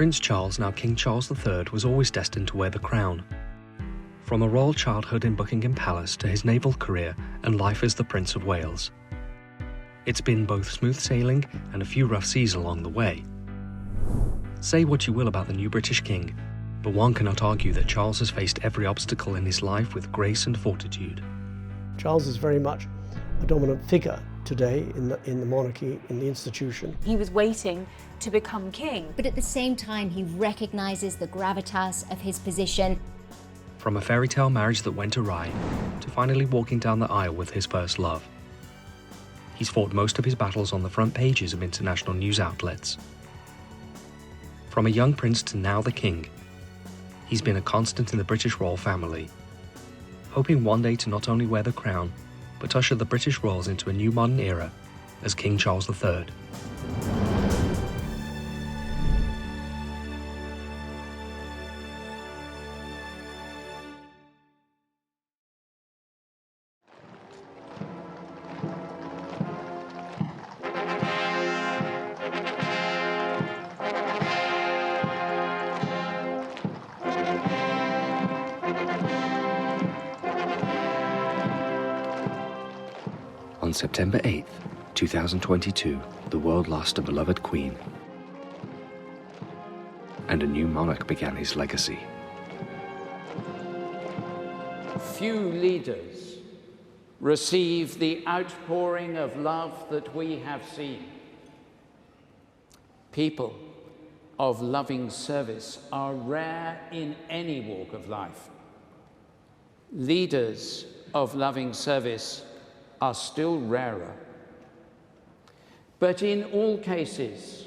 Prince Charles, now King Charles III, was always destined to wear the crown. From a royal childhood in Buckingham Palace to his naval career and life as the Prince of Wales. It's been both smooth sailing and a few rough seas along the way. Say what you will about the new British king, but one cannot argue that Charles has faced every obstacle in his life with grace and fortitude. Charles is very much a dominant figure today in the monarchy, in the institution. He was waiting to become king. But at the same time, he recognises the gravitas of his position. From a fairy tale marriage that went awry, to finally walking down the aisle with his first love. He's fought most of his battles on the front pages of international news outlets. From a young prince to now the king, he's been a constant in the British royal family, hoping one day to not only wear the crown, but usher the British royals into a new modern era as King Charles III. On September 8th, 2022, the world lost a beloved queen, and a new monarch began his legacy. Few leaders receive the outpouring of love that we have seen. People of loving service are rare in any walk of life. Leaders of loving service are still rarer. But in all cases,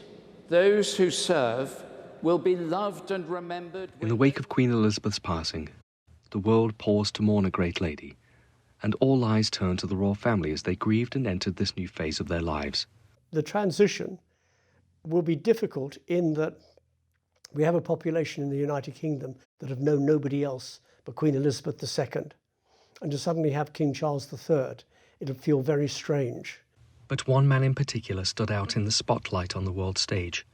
those who serve will be loved and remembered. In the wake of Queen Elizabeth's passing, the world paused to mourn a great lady, and all eyes turned to the royal family as they grieved and entered this new phase of their lives. The transition will be difficult in that we have a population in the United Kingdom that have known nobody else but Queen Elizabeth II. And to suddenly have King Charles III, it'll feel very strange. But one man in particular stood out in the spotlight on the world stage.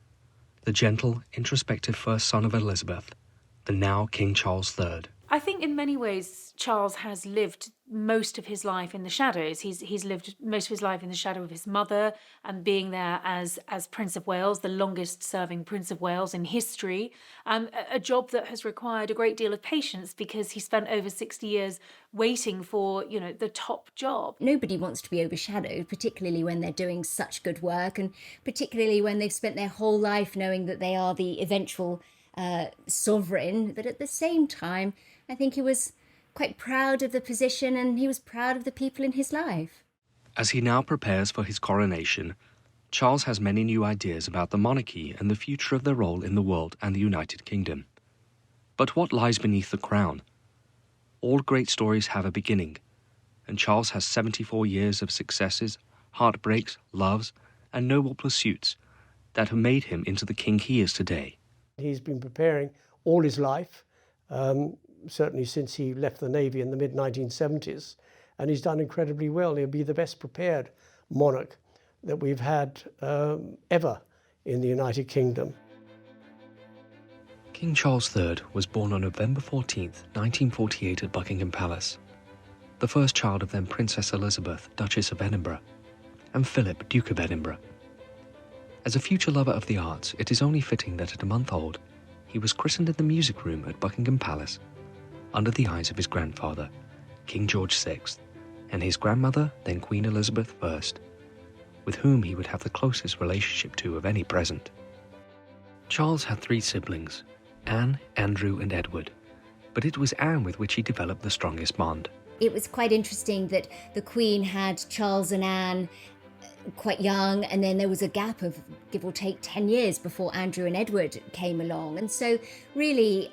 The gentle, introspective first son of Elizabeth, the now King Charles III. I think in many ways Charles has lived most of his life in the shadows. He's lived most of his life in the shadow of his mother and being there as Prince of Wales, the longest serving Prince of Wales in history. A job that has required a great deal of patience because he spent over 60 years waiting for, the top job. Nobody wants to be overshadowed, particularly when they're doing such good work and particularly when they've spent their whole life knowing that they are the eventual sovereign. But at the same time, I think he was quite proud of the position and he was proud of the people in his life. As he now prepares for his coronation, Charles has many new ideas about the monarchy and the future of their role in the world and the United Kingdom. But what lies beneath the crown? All great stories have a beginning, and Charles has 74 years of successes, heartbreaks, loves, and noble pursuits that have made him into the king he is today. He's been preparing all his life, certainly since he left the Navy in the mid-1970s, and he's done incredibly well. He'll be the best prepared monarch that we've had ever in the United Kingdom. King Charles III was born on November 14th, 1948 at Buckingham Palace, the first child of then Princess Elizabeth, Duchess of Edinburgh, and Philip, Duke of Edinburgh. As a future lover of the arts, it is only fitting that at a month old, he was christened in the music room at Buckingham Palace, under the eyes of his grandfather, King George VI, and his grandmother, then Queen Elizabeth I, with whom he would have the closest relationship to of any present. Charles had 3 siblings, Anne, Andrew, and Edward, but it was Anne with which he developed the strongest bond. It was quite interesting that the Queen had Charles and Anne quite young, and then there was a gap of give or take 10 years before Andrew and Edward came along. And so really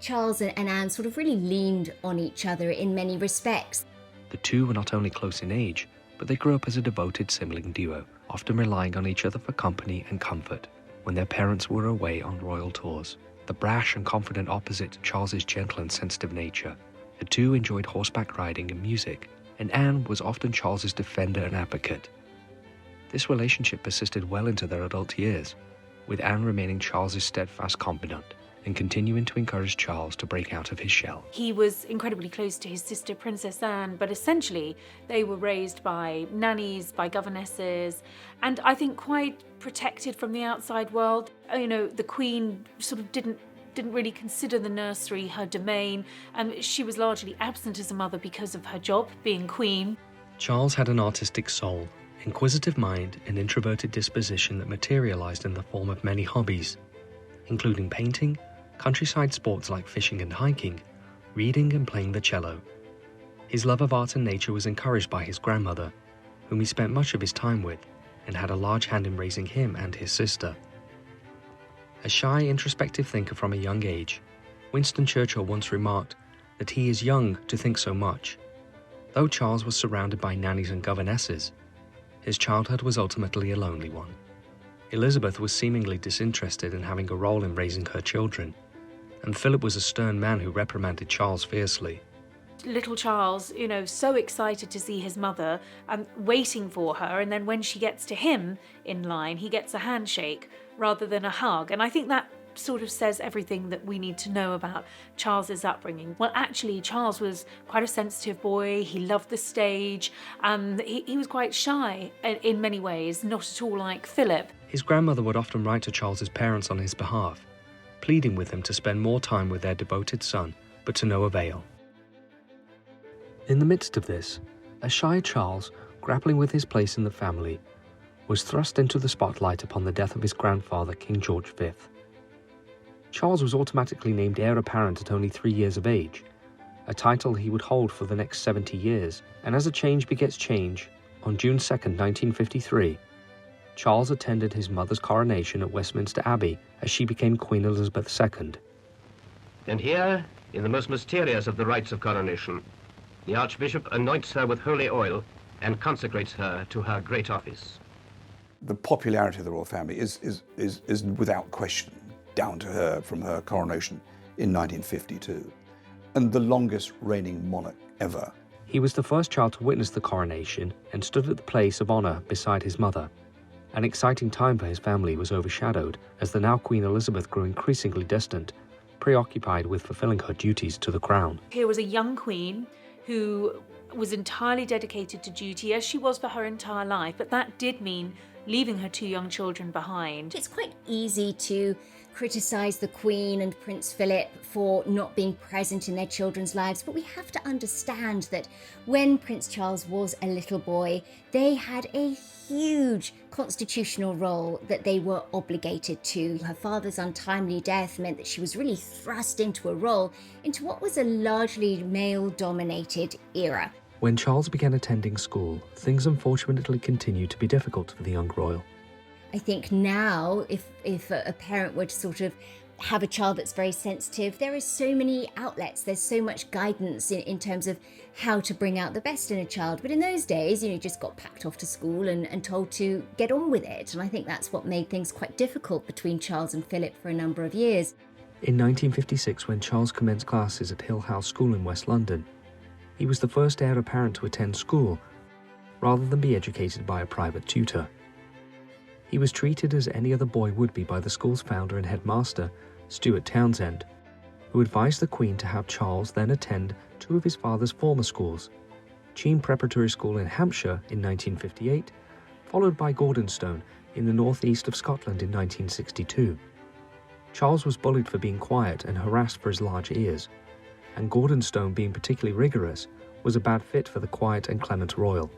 Charles and Anne sort of really leaned on each other in many respects. The two were not only close in age, but they grew up as a devoted sibling duo, often relying on each other for company and comfort when their parents were away on royal tours. The brash and confident opposite to Charles's gentle and sensitive nature, the two enjoyed horseback riding and music, and Anne was often Charles's defender and advocate. This relationship persisted well into their adult years, with Anne remaining Charles's steadfast confidant and continuing to encourage Charles to break out of his shell. He was incredibly close to his sister, Princess Anne, but essentially they were raised by nannies, by governesses, and I think quite protected from the outside world. You know, the Queen sort of didn't really consider the nursery her domain, and she was largely absent as a mother because of her job, being Queen. Charles had an artistic soul, inquisitive mind, and introverted disposition that materialized in the form of many hobbies, including painting, countryside sports like fishing and hiking, reading and playing the cello. His love of art and nature was encouraged by his grandmother, whom he spent much of his time with, and had a large hand in raising him and his sister. A shy, introspective thinker from a young age, Winston Churchill once remarked that he is young to think so much. Though Charles was surrounded by nannies and governesses, his childhood was ultimately a lonely one. Elizabeth was seemingly disinterested in having a role in raising her children, and Philip was a stern man who reprimanded Charles fiercely. Little Charles, you know, so excited to see his mother and waiting for her, and then when she gets to him in line, he gets a handshake rather than a hug. And I think that sort of says everything that we need to know about Charles's upbringing. Well, actually, Charles was quite a sensitive boy. He loved the stage, and he was quite shy in many ways, not at all like Philip. His grandmother would often write to Charles's parents on his behalf, pleading with them to spend more time with their devoted son, but to no avail. In the midst of this, a shy Charles, grappling with his place in the family, was thrust into the spotlight upon the death of his grandfather, King George V. Charles was automatically named heir apparent at only 3 years of age, a title he would hold for the next 70 years, and as a change begets change, on June 2, 1953, Charles attended his mother's coronation at Westminster Abbey as she became Queen Elizabeth II. And here, in the most mysterious of the rites of coronation, the Archbishop anoints her with holy oil and consecrates her to her great office. The popularity of the royal family is without question down to her from her coronation in 1952, and the longest reigning monarch ever. He was the first child to witness the coronation and stood at the place of honour beside his mother. An exciting time for his family was overshadowed as the now Queen Elizabeth grew increasingly distant, preoccupied with fulfilling her duties to the crown. Here was a young queen who was entirely dedicated to duty, as she was for her entire life, but that did mean leaving her 2 young children behind. It's quite easy to criticise the Queen and Prince Philip for not being present in their children's lives, but we have to understand that when Prince Charles was a little boy, they had a huge constitutional role that they were obligated to. Her father's untimely death meant that she was really thrust into a role into what was a largely male-dominated era. When Charles began attending school, things unfortunately continued to be difficult for the young royal. I think now, if a parent were to sort of have a child that's very sensitive, there are so many outlets, there's so much guidance in terms of how to bring out the best in a child. But in those days, you just got packed off to school and told to get on with it. And I think that's what made things quite difficult between Charles and Philip for a number of years. In 1956, when Charles commenced classes at Hill House School in West London, he was the first heir apparent to attend school, rather than be educated by a private tutor. He was treated as any other boy would be by the school's founder and headmaster, Stuart Townsend, who advised the Queen to have Charles then attend 2 of his father's former schools, Cheam Preparatory School in Hampshire in 1958, followed by Gordonstone in the northeast of Scotland in 1962. Charles was bullied for being quiet and harassed for his large ears, and Gordonstone, being particularly rigorous, was a bad fit for the quiet and clement royal.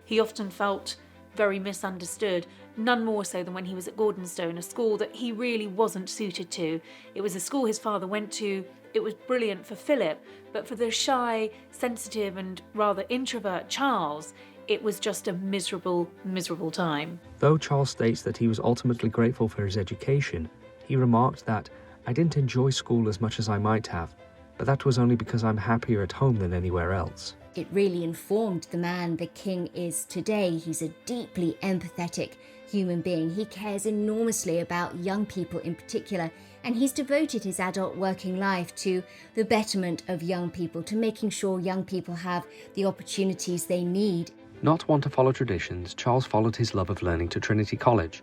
He often felt very misunderstood, none more so than when he was at Gordonstone, a school that he really wasn't suited to. It was a school his father went to. It was brilliant for Philip, but for the shy, sensitive and rather introvert Charles, it was just a miserable, miserable time. Though Charles states that he was ultimately grateful for his education, he remarked that, "I didn't enjoy school as much as I might have, but that was only because I'm happier at home than anywhere else." It really informed the man the king is today. He's a deeply empathetic human being. He cares enormously about young people in particular, and he's devoted his adult working life to the betterment of young people, to making sure young people have the opportunities they need. Not one to follow traditions, Charles followed his love of learning to Trinity College,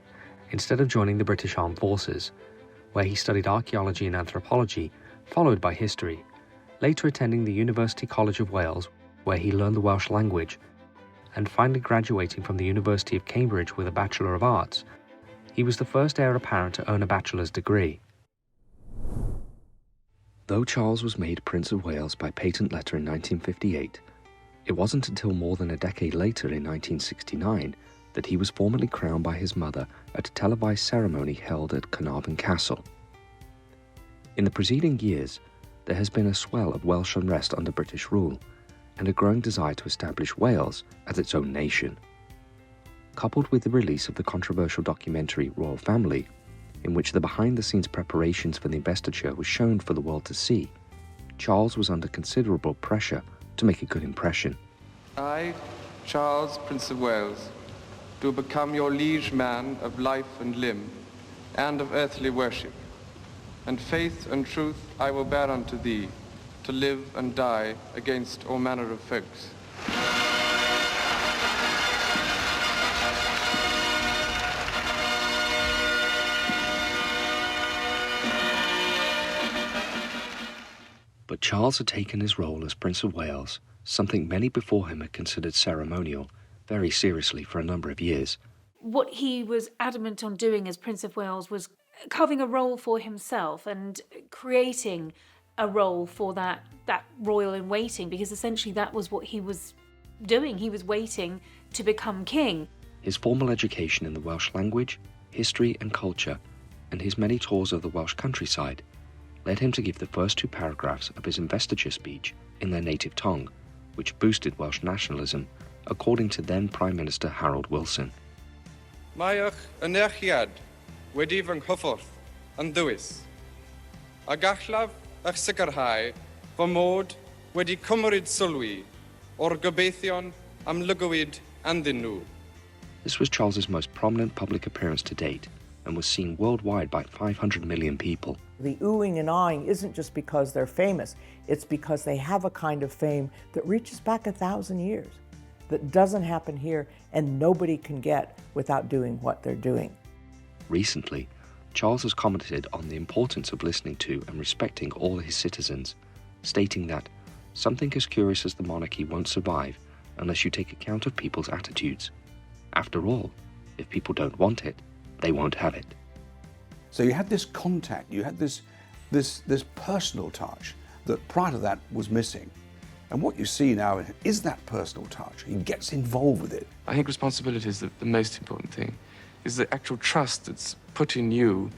instead of joining the British Armed Forces, where he studied archaeology and anthropology, followed by history, later attending the University College of Wales, where he learned the Welsh language, and finally graduating from the University of Cambridge with a Bachelor of Arts. He was the first heir apparent to earn a bachelor's degree. Though Charles was made Prince of Wales by patent letter in 1958, it wasn't until more than a decade later in 1969 that he was formally crowned by his mother at a televised ceremony held at Carnarvon Castle. In the preceding years, there has been a swell of Welsh unrest under British rule, and a growing desire to establish Wales as its own nation. Coupled with the release of the controversial documentary Royal Family, in which the behind-the-scenes preparations for the investiture was shown for the world to see, Charles was under considerable pressure to make a good impression. I, Charles, Prince of Wales, do become your liege man of life and limb, and of earthly worship, and faith and truth I will bear unto thee, to live and die against all manner of folks. But Charles had taken his role as Prince of Wales, something many before him had considered ceremonial, very seriously for a number of years. What he was adamant on doing as Prince of Wales was carving a role for himself and creating a role for that royal in waiting, because essentially that was what he was doing. He was waiting to become king. His formal education in the Welsh language, history and culture, and his many tours of the Welsh countryside led him to give the first two paragraphs of his investiture speech in their native tongue, which boosted Welsh nationalism, according to then Prime Minister Harold Wilson. Mae'ch anerchiad wedi fy nghyffwrdd yn ddwys, a gallaf eich sicrhau fy mod wedi cymryd sylwi o'r gobeithion am lygwyd anddyn nhw. This was Charles's most prominent public appearance to date and was seen worldwide by 500 million people. The oohing and aahing isn't just because they're famous, it's because they have a kind of fame that reaches back 1,000 years, that doesn't happen here and nobody can get without doing what they're doing. Recently, Charles has commented on the importance of listening to and respecting all his citizens, stating that something as curious as the monarchy won't survive unless you take account of people's attitudes. After all, if people don't want it, they won't have it. So you had this contact, you had this personal touch that prior to that was missing. And what you see now is that personal touch. He gets involved with it. I think responsibility is the most important thing, is the actual trust that's put in you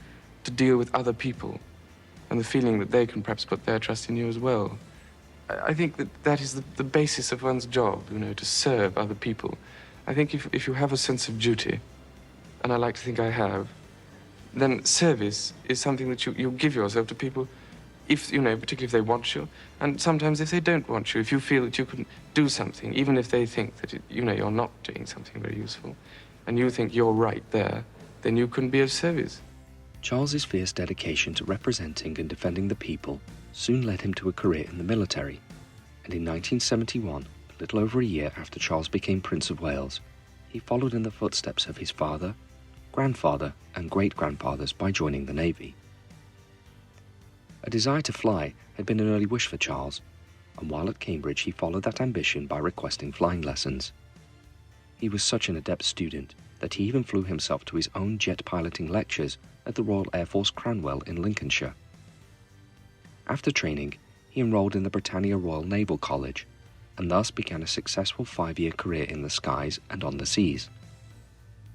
to deal with other people and the feeling that they can perhaps put their trust in you as well. I think that is the basis of one's job, to serve other people. I think if you have a sense of duty, and I like to think I have, then service is something that you give yourself to people, particularly if they want you, and sometimes if they don't want you, if you feel that you can do something, even if they think that, you're not doing something very useful, and you think you're right there, then you can be of service. Charles's fierce dedication to representing and defending the people soon led him to a career in the military, and in 1971, a little over a year after Charles became Prince of Wales, he followed in the footsteps of his father, grandfather, and great-grandfathers by joining the Navy. A desire to fly had been an early wish for Charles, and while at Cambridge he followed that ambition by requesting flying lessons. He was such an adept student that he even flew himself to his own jet piloting lectures at the Royal Air Force Cranwell in Lincolnshire. After training, he enrolled in the Britannia Royal Naval College, and thus began a successful 5-year career in the skies and on the seas.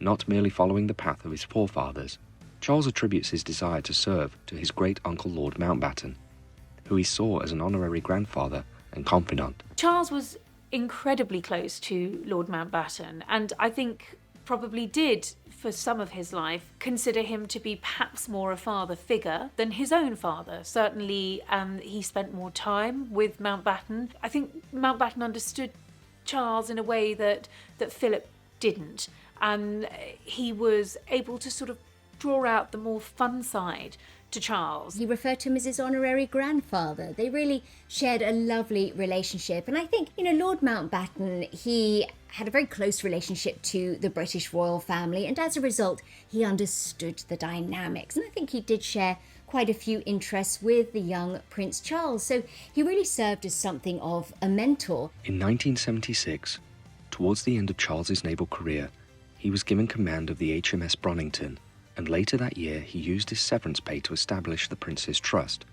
Not merely following the path of his forefathers, Charles attributes his desire to serve to his great-uncle Lord Mountbatten, who he saw as an honorary grandfather and confidant. Charles was incredibly close to Lord Mountbatten, and I think probably did, for some of his life, consider him to be perhaps more a father figure than his own father. Certainly, he spent more time with Mountbatten. I think Mountbatten understood Charles in a way that Philip didn't, and he was able to sort of draw out the more fun side to Charles. He referred to him as his honorary grandfather. They really shared a lovely relationship. And I think, Lord Mountbatten, he had a very close relationship to the British royal family, and as a result, he understood the dynamics. And I think he did share quite a few interests with the young Prince Charles, so he really served as something of a mentor. In 1976, towards the end of Charles's naval career, he was given command of the HMS Bronington, and later that year he used his severance pay to establish the Prince's Trust,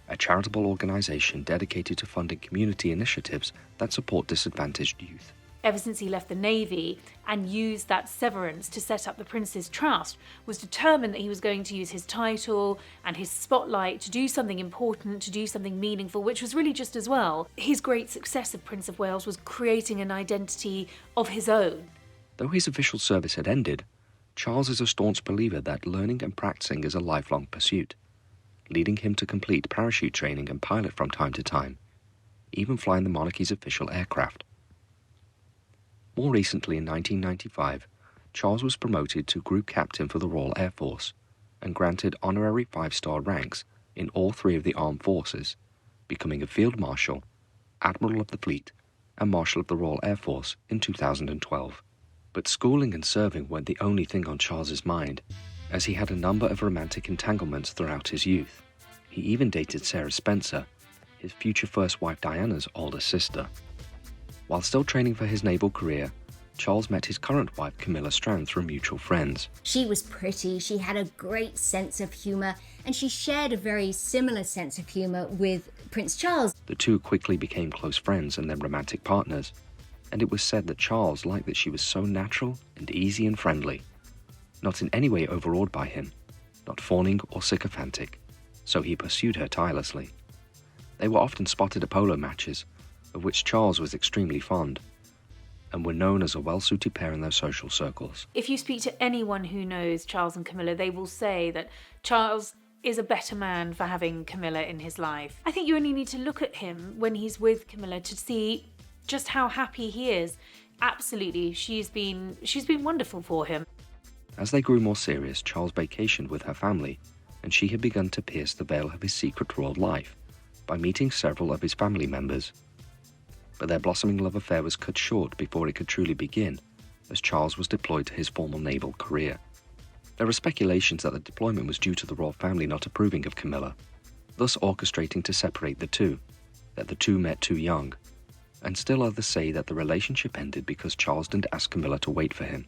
a charitable organisation dedicated to funding community initiatives that support disadvantaged youth. Ever since he left the Navy and used that severance to set up the Prince's Trust, was determined that he was going to use his title and his spotlight to do something important, to do something meaningful, which was really just as well. His great success as Prince of Wales was creating an identity of his own. Though his official service had ended, Charles is a staunch believer that learning and practicing is a lifelong pursuit, leading him to complete parachute training and pilot from time to time, even flying the monarchy's official aircraft. More recently, in 1995, Charles was promoted to Group Captain for the Royal Air Force and granted honorary 5-star ranks in all 3 of the armed forces, becoming a Field Marshal, Admiral of the Fleet, and Marshal of the Royal Air Force in 2012. But schooling and serving weren't the only thing on Charles's mind, as he had a number of romantic entanglements throughout his youth. He even dated Sarah Spencer, his future first wife Diana's older sister. While still training for his naval career, Charles met his current wife Camilla Strand through mutual friends. She was pretty, she had a great sense of humour, and she shared a very similar sense of humour with Prince Charles. The two quickly became close friends and then romantic partners, and it was said that Charles liked that she was so natural and easy and friendly, not in any way overawed by him, not fawning or sycophantic, so he pursued her tirelessly. They were often spotted at polo matches, of which Charles was extremely fond, and were known as a well-suited pair in their social circles. If you speak to anyone who knows Charles and Camilla, they will say that Charles is a better man for having Camilla in his life. I think you only need to look at him when he's with Camilla to see just how happy he is. Absolutely, she's been wonderful for him. As they grew more serious, Charles vacationed with her family, and she had begun to pierce the veil of his secret royal life by meeting several of his family members. But their blossoming love affair was cut short before it could truly begin, as Charles was deployed to his formal naval career. There are speculations that the deployment was due to the royal family not approving of Camilla, thus orchestrating to separate the two, that the two met too young, and still others say that the relationship ended because Charles didn't ask Camilla to wait for him,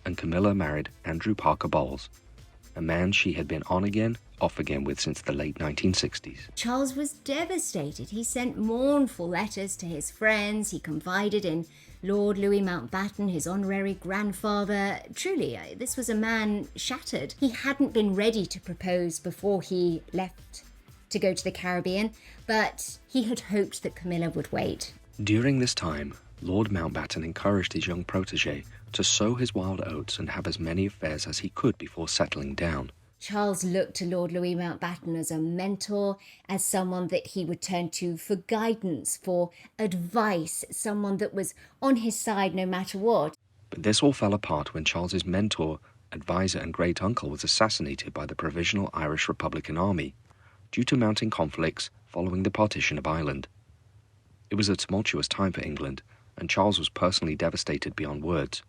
and Camilla married Andrew Parker Bowles, a man she had been on again, off again with since the late 1960s. Charles was devastated. He sent mournful letters to his friends. He confided in Lord Louis Mountbatten, his honorary grandfather. Truly, this was a man shattered. He hadn't been ready to propose before he left to go to the Caribbean, but he had hoped that Camilla would wait. During this time, Lord Mountbatten encouraged his young protege to sow his wild oats and have as many affairs as he could before settling down. Charles looked to Lord Louis Mountbatten as a mentor, as someone that he would turn to for guidance, for advice, someone that was on his side no matter what. But this all fell apart when Charles's mentor, advisor and great-uncle was assassinated by the Provisional Irish Republican Army due to mounting conflicts following the partition of Ireland. It was a tumultuous time for England, and Charles was personally devastated beyond words,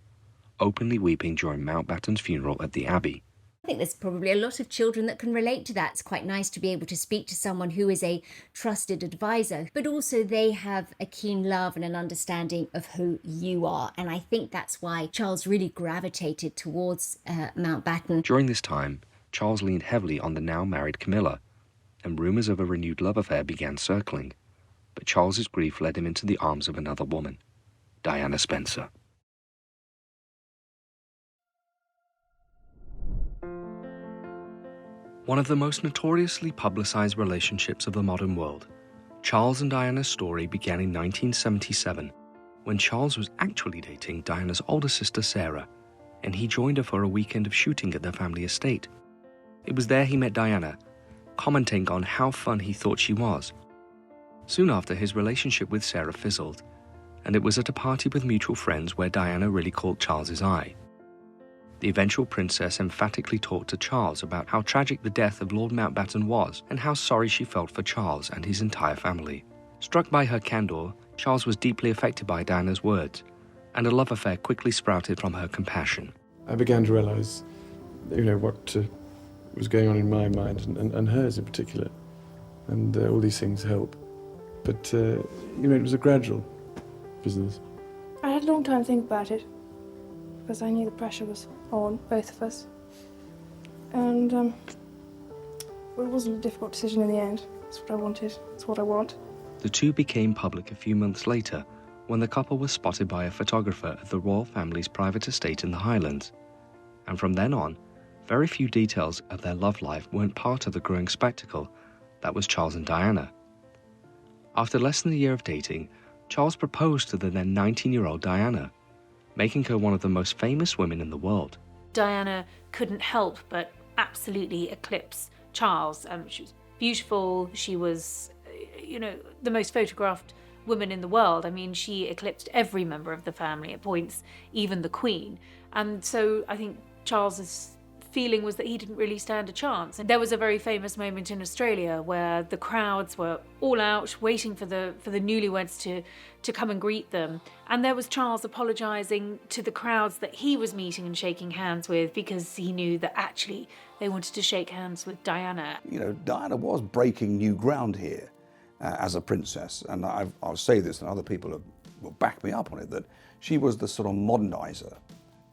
openly weeping during Mountbatten's funeral at the Abbey. I think there's probably a lot of children that can relate to that. It's quite nice to be able to speak to someone who is a trusted advisor, but also they have a keen love and an understanding of who you are. And I think that's why Charles really gravitated towards Mountbatten. During this time, Charles leaned heavily on the now married Camilla, and rumours of a renewed love affair began circling. But Charles's grief led him into the arms of another woman, Diana Spencer. One of the most notoriously publicised relationships of the modern world, Charles and Diana's story began in 1977, when Charles was actually dating Diana's older sister Sarah, and he joined her for a weekend of shooting at their family estate. It was there he met Diana, commenting on how fun he thought she was. Soon after, his relationship with Sarah fizzled, and it was at a party with mutual friends where Diana really caught Charles's eye. The eventual princess emphatically talked to Charles about how tragic the death of Lord Mountbatten was and how sorry she felt for Charles and his entire family. Struck by her candour, Charles was deeply affected by Diana's words, and a love affair quickly sprouted from her compassion. I began to realise, what was going on in my mind and hers in particular, and all these things help. But, it was a gradual business. I had a long time to think about it, because I knew the pressure was on both of us. And it wasn't a difficult decision in the end. It's what I wanted. It's what I want. The two became public a few months later when the couple was spotted by a photographer at the royal family's private estate in the Highlands. And from then on, very few details of their love life weren't part of the growing spectacle that was Charles and Diana. After less than a year of dating, Charles proposed to the then 19-year-old Diana, making her one of the most famous women in the world. Diana couldn't help but absolutely eclipse Charles. She was beautiful. She was, the most photographed woman in the world. I mean, she eclipsed every member of the family at points, even the Queen. And so I think Charles's feeling was that he didn't really stand a chance. And there was a very famous moment in Australia where the crowds were all out waiting for the newlyweds to come and greet them. And there was Charles apologising to the crowds that he was meeting and shaking hands with, because he knew that actually they wanted to shake hands with Diana. Diana was breaking new ground here as a princess, and I'll say this, and other people will back me up on it, that she was the sort of moderniser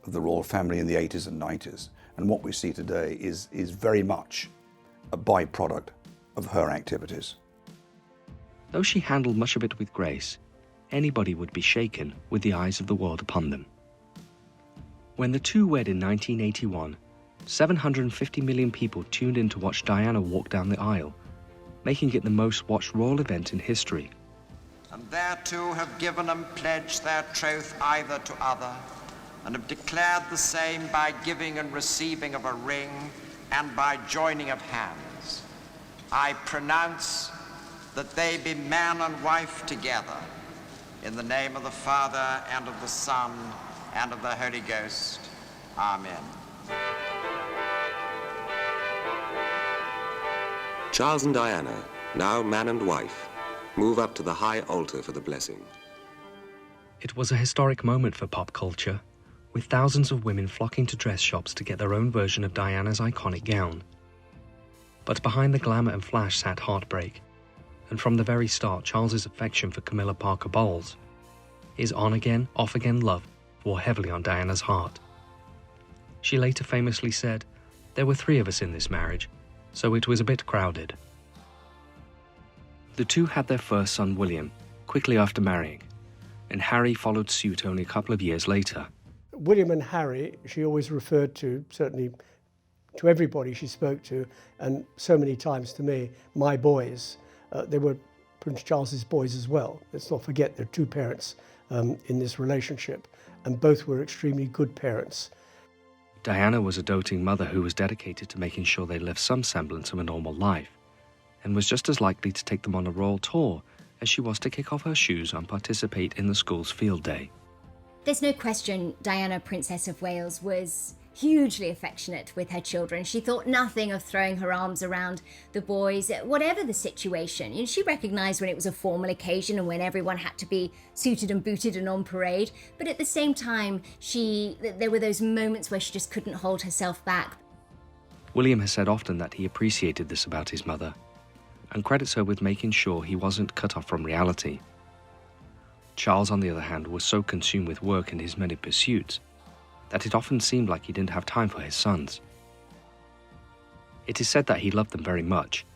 of the royal family in the 80s and 90s. And what we see today is very much a byproduct of her activities. Though she handled much of it with grace, anybody would be shaken with the eyes of the world upon them. When the two wed in 1981, 750 million people tuned in to watch Diana walk down the aisle, making it the most watched royal event in history. And thereto have given and pledged their troth either to other, and have declared the same by giving and receiving of a ring and by joining of hands. I pronounce that they be man and wife together, in the name of the Father, and of the Son, and of the Holy Ghost. Amen. Charles and Diana, now man and wife, move up to the high altar for the blessing. It was a historic moment for pop culture, with thousands of women flocking to dress shops to get their own version of Diana's iconic gown. But behind the glamour and flash sat heartbreak, and from the very start, Charles's affection for Camilla Parker Bowles, his on-again, off-again love, wore heavily on Diana's heart. She later famously said, "There were 3 of us in this marriage, so it was a bit crowded." The two had their first son, William, quickly after marrying, and Harry followed suit only a couple of years later. William and Harry, she always referred to, certainly to everybody she spoke to, and so many times to me, my boys. They were Prince Charles's boys as well. Let's not forget there are 2 parents in this relationship, and both were extremely good parents. Diana was a doting mother who was dedicated to making sure they lived some semblance of a normal life, and was just as likely to take them on a royal tour as she was to kick off her shoes and participate in the school's field day. There's no question Diana, Princess of Wales, was hugely affectionate with her children. She thought nothing of throwing her arms around the boys, whatever the situation. She recognised when it was a formal occasion and when everyone had to be suited and booted and on parade. But at the same time, there were those moments where she just couldn't hold herself back. William has said often that he appreciated this about his mother, and credits her with making sure he wasn't cut off from reality. Charles, on the other hand, was so consumed with work and his many pursuits that it often seemed like he didn't have time for his sons. It is said that he loved them very much,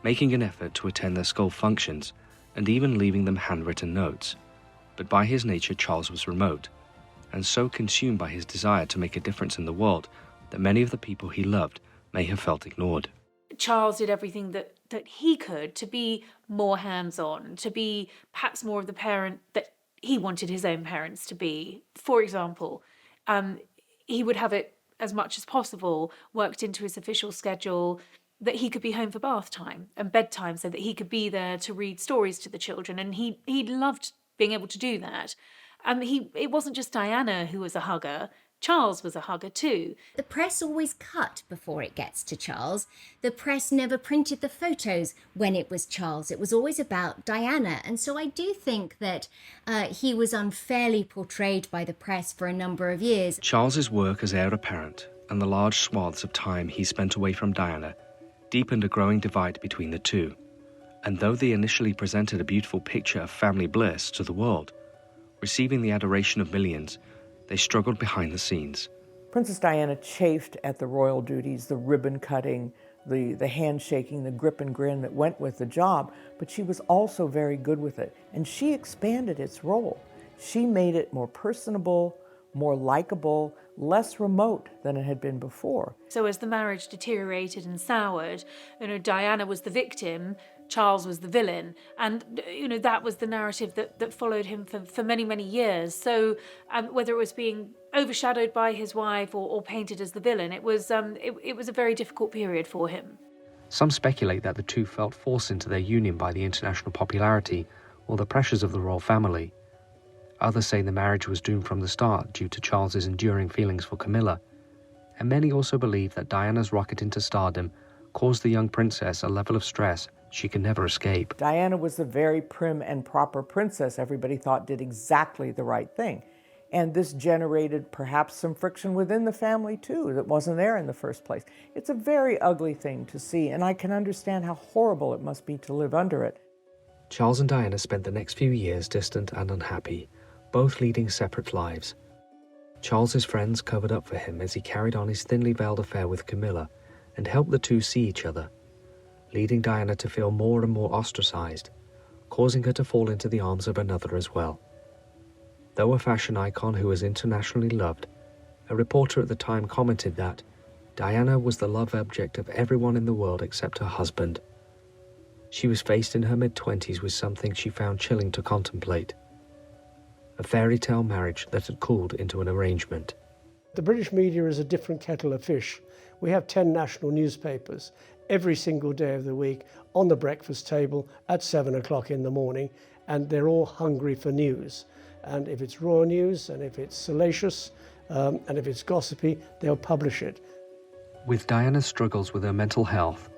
making an effort to attend their school functions and even leaving them handwritten notes. But by his nature, Charles was remote, and so consumed by his desire to make a difference in the world that many of the people he loved may have felt ignored. Charles did everything that he could to be more hands-on, to be perhaps more of the parent that he wanted his own parents to be. For example, he would have it as much as possible worked into his official schedule that he could be home for bath time and bedtime so that he could be there to read stories to the children. And he loved being able to do that. It wasn't just Diana who was a hugger. Charles was a hugger too. The press always cut before it gets to Charles. The press never printed the photos when it was Charles. It was always about Diana. And so I do think that he was unfairly portrayed by the press for a number of years. Charles's work as heir apparent and the large swaths of time he spent away from Diana deepened a growing divide between the two. And though they initially presented a beautiful picture of family bliss to the world, receiving the adoration of millions, they struggled behind the scenes. Princess Diana chafed at the royal duties, the ribbon cutting, the handshaking, the grip and grin that went with the job, but she was also very good with it. And she expanded its role. She made it more personable, more likable, less remote than it had been before. So as the marriage deteriorated and soured, Diana was the victim, Charles was the villain, and that was the narrative that followed him for many, many years. So whether it was being overshadowed by his wife or painted as the villain, it was a very difficult period for him. Some speculate that the two felt forced into their union by the international popularity or the pressures of the royal family. Others say the marriage was doomed from the start due to Charles's enduring feelings for Camilla, and many also believe that Diana's rocket into stardom caused the young princess a level of stress she could never escape. Diana was a very prim and proper princess everybody thought did exactly the right thing. And this generated perhaps some friction within the family too that wasn't there in the first place. It's a very ugly thing to see, and I can understand how horrible it must be to live under it. Charles and Diana spent the next few years distant and unhappy, both leading separate lives. Charles's friends covered up for him as he carried on his thinly veiled affair with Camilla and helped the two see each other, leading Diana to feel more and more ostracized, causing her to fall into the arms of another as well. Though a fashion icon who was internationally loved, a reporter at the time commented that Diana was the love object of everyone in the world except her husband. She was faced in her mid-20s with something she found chilling to contemplate: a fairy tale marriage that had cooled into an arrangement. The British media is a different kettle of fish. We have 10 national newspapers every single day of the week on the breakfast table at 7 o'clock in the morning, and they're all hungry for news. And if it's raw news, and if it's salacious, and if it's gossipy, they'll publish it. With Diana's struggles with her mental health,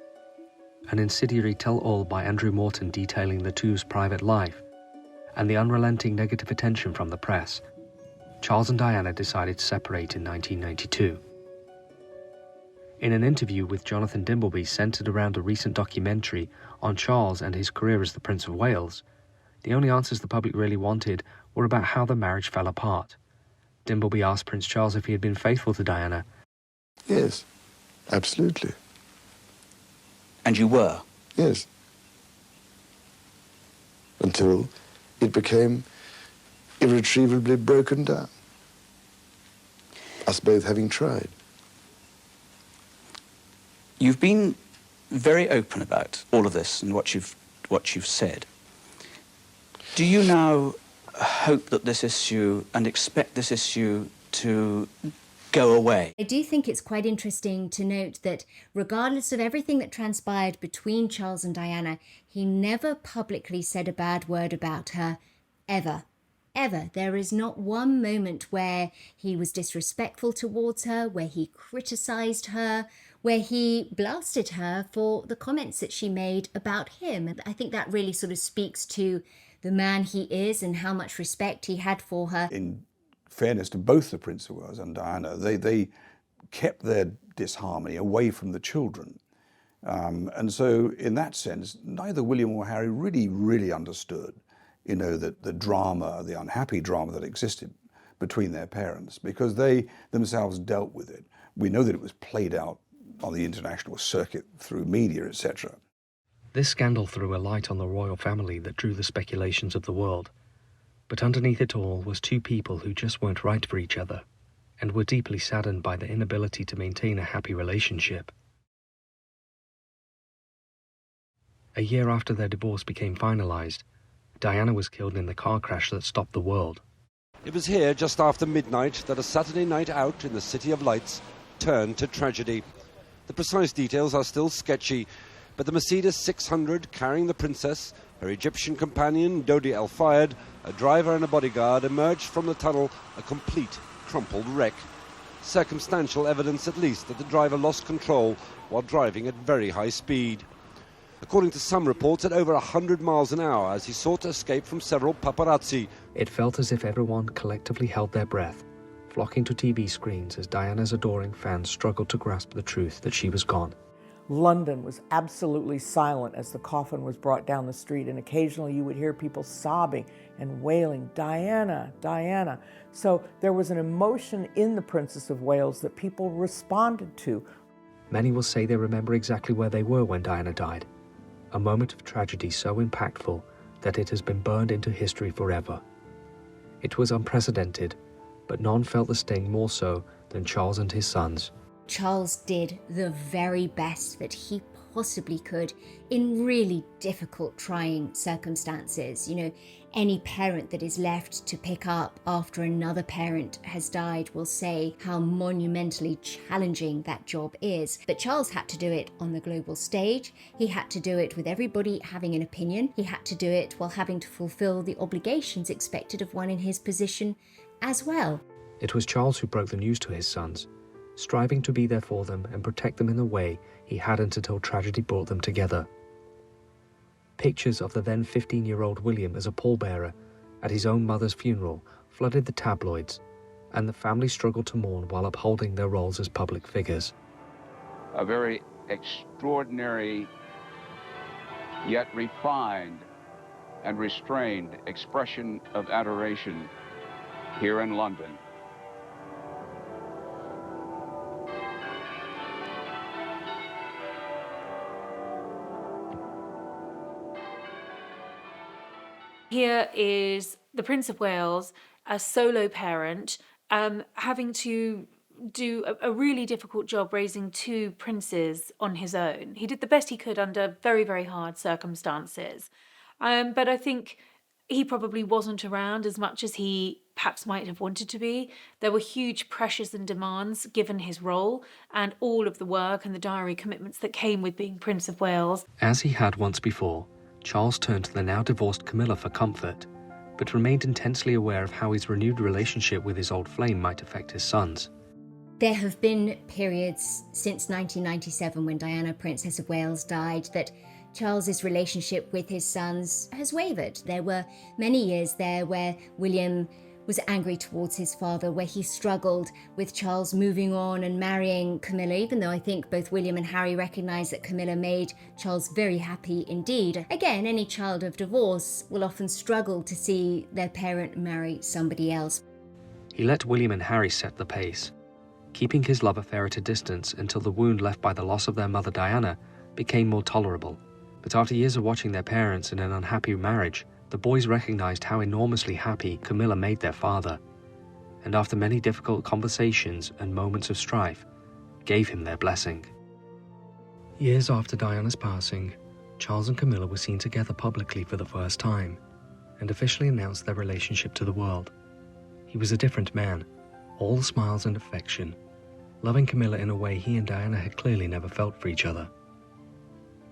an incendiary tell-all by Andrew Morton detailing the two's private life, and the unrelenting negative attention from the press, Charles and Diana decided to separate in 1992. In an interview with Jonathan Dimbleby centred around a recent documentary on Charles and his career as the Prince of Wales, the only answers the public really wanted were about how the marriage fell apart. Dimbleby asked Prince Charles if he had been faithful to Diana. Yes, absolutely. And you were? Yes. Until it became irretrievably broken down. Us both having tried. You've been very open about all of this and what you've said. Do you now hope that this issue and expect this issue to go away? I do think it's quite interesting to note that regardless of everything that transpired between Charles and Diana, he never publicly said a bad word about her, ever. Ever. There is not one moment where he was disrespectful towards her, where he criticised her, where he blasted her for the comments that she made about him. And I think that really sort of speaks to the man he is and how much respect he had for her. In fairness to both the Prince of Wales and Diana, they kept their disharmony away from the children. And so in that sense, neither William or Harry really understood, the drama, the unhappy drama that existed between their parents, because they themselves dealt with it. We know that it was played out on the international circuit through media, etc. This scandal threw a light on the royal family that drew the speculations of the world. But underneath it all was two people who just weren't right for each other, and were deeply saddened by the inability to maintain a happy relationship. A year after their divorce became finalised, Diana was killed in the car crash that stopped the world. It was here just after midnight that a Saturday night out in the City of Lights turned to tragedy. The precise details are still sketchy, but the Mercedes 600 carrying the princess, her Egyptian companion Dodi El Fayed, a driver and a bodyguard emerged from the tunnel a complete crumpled wreck. circumstantial evidence at least that the driver lost control while driving at very high speed. According to some reports, at over 100 miles an hour as he sought to escape from several paparazzi. It felt as if everyone collectively held their breath, flocking to TV screens as Diana's adoring fans struggled to grasp the truth that she was gone. London was absolutely silent as the coffin was brought down the street, and occasionally you would hear people sobbing and wailing, "Diana, Diana." So there was an emotion in the Princess of Wales that people responded to. Many will say they remember exactly where they were when Diana died, a moment of tragedy so impactful that it has been burned into history forever. It was unprecedented, but none felt the sting more so than Charles and his sons. Charles did the very best that he possibly could in really difficult, trying circumstances. You know, any parent that is left to pick up after another parent has died will say how monumentally challenging that job is. But Charles had to do it on the global stage. He had to do it with everybody having an opinion. He had to do it while having to fulfill the obligations expected of one in his position as well. It was Charles who broke the news to his sons, striving to be there for them and protect them in the way he hadn't until tragedy brought them together. Pictures of the then 15-year-old William as a pallbearer at his own mother's funeral flooded the tabloids, and the family struggled to mourn while upholding their roles as public figures. A very extraordinary, yet refined and restrained expression of adoration here in London. Here is the Prince of Wales, a solo parent, having to do a really difficult job raising two princes on his own. He did the best he could under very, very hard circumstances. But I think he probably wasn't around as much as he perhaps might have wanted to be. There were huge pressures and demands given his role and all of the work and the diary commitments that came with being Prince of Wales. As he had once before, Charles turned to the now divorced Camilla for comfort, but remained intensely aware of how his renewed relationship with his old flame might affect his sons. There have been periods since 1997, when Diana, Princess of Wales, died, that Charles's relationship with his sons has wavered. There were many years there where William was angry towards his father, where he struggled with Charles moving on and marrying Camilla, even though I think both William and Harry recognise that Camilla made Charles very happy indeed. Again, any child of divorce will often struggle to see their parent marry somebody else. He let William and Harry set the pace, keeping his love affair at a distance until the wound left by the loss of their mother Diana became more tolerable. But after years of watching their parents in an unhappy marriage, the boys recognised how enormously happy Camilla made their father, and after many difficult conversations and moments of strife, gave him their blessing. Years after Diana's passing, Charles and Camilla were seen together publicly for the first time, and officially announced their relationship to the world. He was a different man, all smiles and affection, loving Camilla in a way he and Diana had clearly never felt for each other.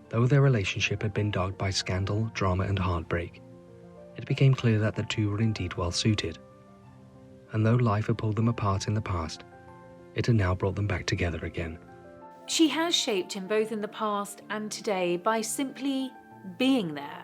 Though their relationship had been dogged by scandal, drama and heartbreak, it became clear that the two were indeed well suited. And though life had pulled them apart in the past, it had now brought them back together again. She has shaped him both in the past and today by simply being there,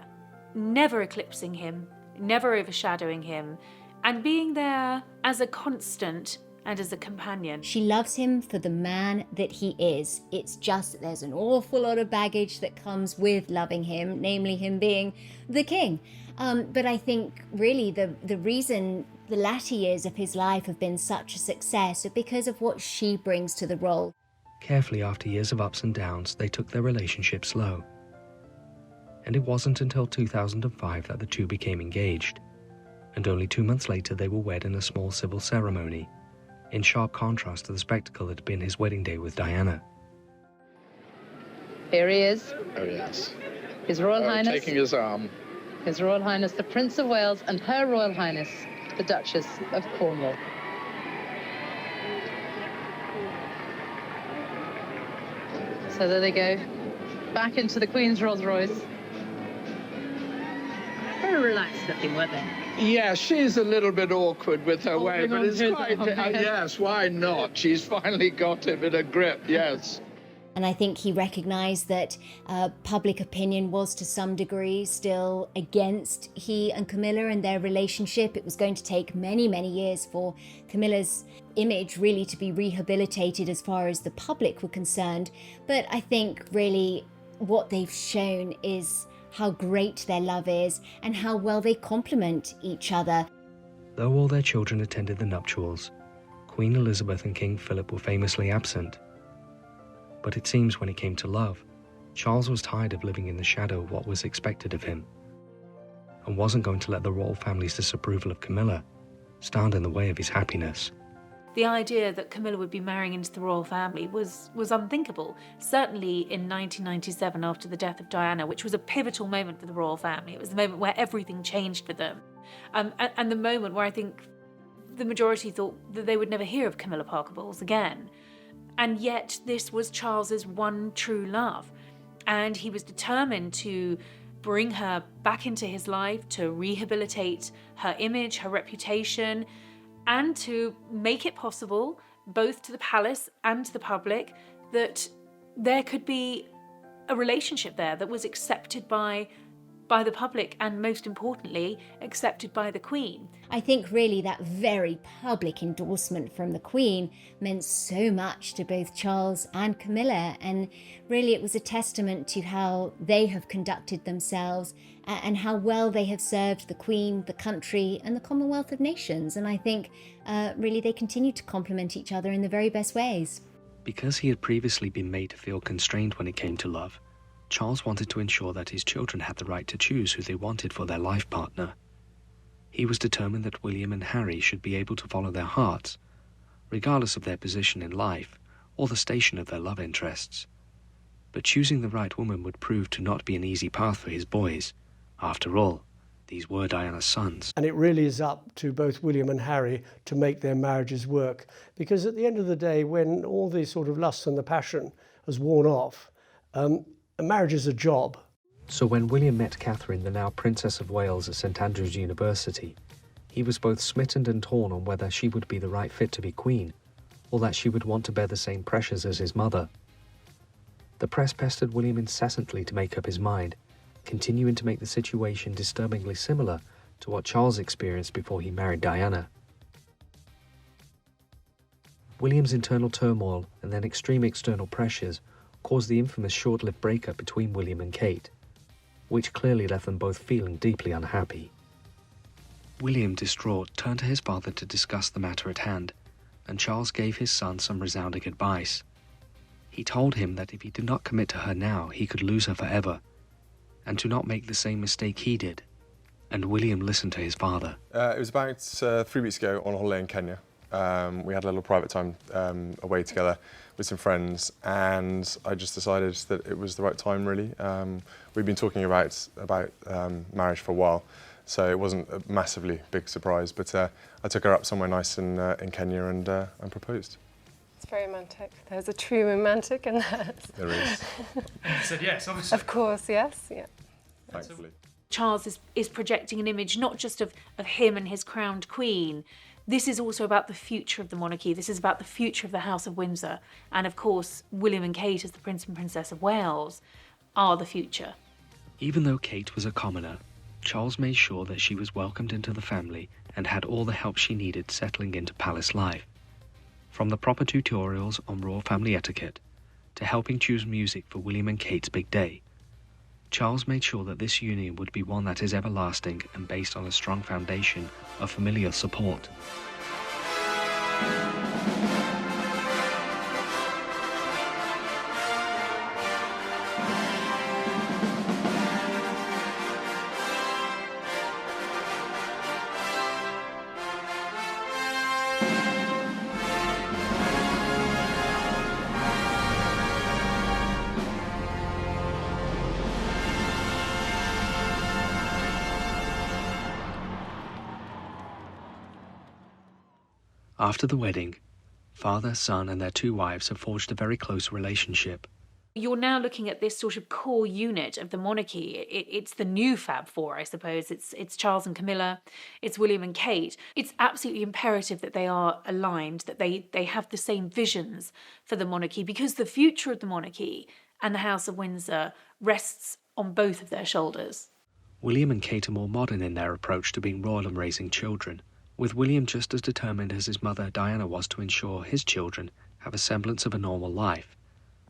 never eclipsing him, never overshadowing him, and being there as a constant and as a companion. She loves him for the man that he is. It's just that there's an awful lot of baggage that comes with loving him, namely him being the king. But I think really the reason the latter years of his life have been such a success are because of what she brings to the role. Carefully, after years of ups and downs, they took their relationship slow. And it wasn't until 2005 that the two became engaged. And only 2 months later they were wed in a small civil ceremony, in sharp contrast to the spectacle that had been his wedding day with Diana. Here he is. There he is. His Royal Highness. Taking his arm. His Royal Highness, the Prince of Wales, and Her Royal Highness, the Duchess of Cornwall. So there they go, back into the Queen's Rolls Royce. Very relaxed looking, weren't they? Yeah, she's a little bit awkward with her way, but it's quite... yes, why not? She's finally got him in a grip, yes. And I think he recognised that public opinion was to some degree still against he and Camilla and their relationship. It was going to take many, many years for Camilla's image really to be rehabilitated as far as the public were concerned. But I think really what they've shown is how great their love is and how well they complement each other. Though all their children attended the nuptials, Queen Elizabeth and King Philip were famously absent. But it seems when it came to love, Charles was tired of living in the shadow of what was expected of him, and wasn't going to let the royal family's disapproval of Camilla stand in the way of his happiness. The idea that Camilla would be marrying into the royal family was unthinkable. Certainly in 1997, after the death of Diana, which was a pivotal moment for the royal family. It was the moment where everything changed for them. And the moment where I think the majority thought that they would never hear of Camilla Parker Bowles again. And yet this was Charles's one true love. And he was determined to bring her back into his life, to rehabilitate her image, her reputation, and to make it possible, both to the palace and to the public, that there could be a relationship there that was accepted by the public and, most importantly, accepted by the Queen. I think really that very public endorsement from the Queen meant so much to both Charles and Camilla, and really it was a testament to how they have conducted themselves and how well they have served the Queen, the country and the Commonwealth of Nations. And I think really they continue to complement each other in the very best ways. Because he had previously been made to feel constrained when it came to love, Charles wanted to ensure that his children had the right to choose who they wanted for their life partner. He was determined that William and Harry should be able to follow their hearts, regardless of their position in life or the station of their love interests. But choosing the right woman would prove to not be an easy path for his boys. After all, these were Diana's sons. And it really is up to both William and Harry to make their marriages work. Because at the end of the day, when all the sort of lust and the passion has worn off, a marriage is a job. So when William met Catherine, the now Princess of Wales, at St Andrews University, he was both smitten and torn on whether she would be the right fit to be queen, or that she would want to bear the same pressures as his mother. The press pestered William incessantly to make up his mind, continuing to make the situation disturbingly similar to what Charles experienced before he married Diana. William's internal turmoil and then extreme external pressures caused the infamous short-lived breakup between William and Kate, which clearly left them both feeling deeply unhappy. William, distraught, turned to his father to discuss the matter at hand, and Charles gave his son some resounding advice. He told him that if he did not commit to her now, he could lose her forever, and to not make the same mistake he did. And William listened to his father. It was about 3 weeks ago on a holiday in Kenya. We had a little private time away together with some friends, and I just decided that it was the right time, really. We'd been talking about marriage for a while, so it wasn't a massively big surprise, but I took her up somewhere nice in Kenya and proposed. It's very romantic. There's a true romantic in that. There is. You said yes, obviously. Of course, yes, yeah. Thankfully. Charles is projecting an image not just of him and his crowned queen. This is also about the future of the monarchy. This is about the future of the House of Windsor. And of course, William and Kate, as the Prince and Princess of Wales, are the future. Even though Kate was a commoner, Charles made sure that she was welcomed into the family and had all the help she needed settling into palace life. From the proper tutorials on royal family etiquette to helping choose music for William and Kate's big day, Charles made sure that this union would be one that is everlasting and based on a strong foundation of familial support. After the wedding, father, son and their 2 wives have forged a very close relationship. You're now looking at this sort of core unit of the monarchy. It's the new Fab Four, I suppose. It's Charles and Camilla, it's William and Kate. It's absolutely imperative that they are aligned, that they have the same visions for the monarchy, because the future of the monarchy and the House of Windsor rests on both of their shoulders. William and Kate are more modern in their approach to being royal and raising children, with William just as determined as his mother Diana was to ensure his children have a semblance of a normal life.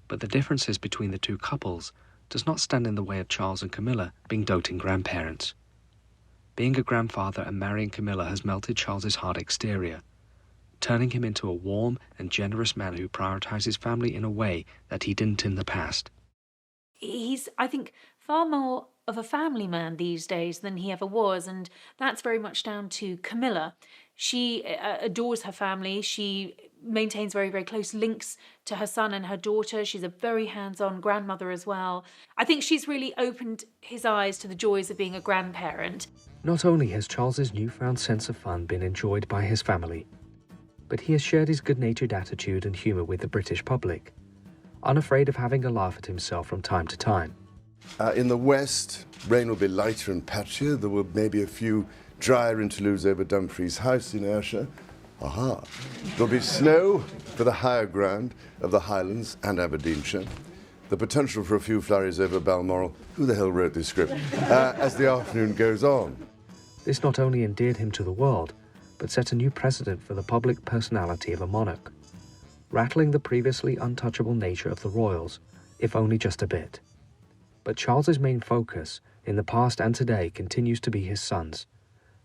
But the differences between the two couples does not stand in the way of Charles and Camilla being doting grandparents. Being a grandfather and marrying Camilla has melted Charles's hard exterior, turning him into a warm and generous man who prioritizes family in a way that he didn't in the past. He's, I think, far more of a family man these days than he ever was, and that's very much down to Camilla. She adores her family. She maintains very, very close links to her son and her daughter. She's a very hands-on grandmother as well. I think she's really opened his eyes to the joys of being a grandparent. Not only has Charles's newfound sense of fun been enjoyed by his family, but he has shared his good-natured attitude and humour with the British public, unafraid of having a laugh at himself from time to time. In the west, rain will be lighter and patchier. There will maybe a few drier interludes over Dumfries House in Ayrshire. Aha! There'll be snow for the higher ground of the Highlands and Aberdeenshire. The potential for a few flurries over Balmoral. Who the hell wrote this script? As the afternoon goes on. This not only endeared him to the world, but set a new precedent for the public personality of a monarch, rattling the previously untouchable nature of the royals, if only just a bit. But Charles's main focus, in the past and today, continues to be his sons,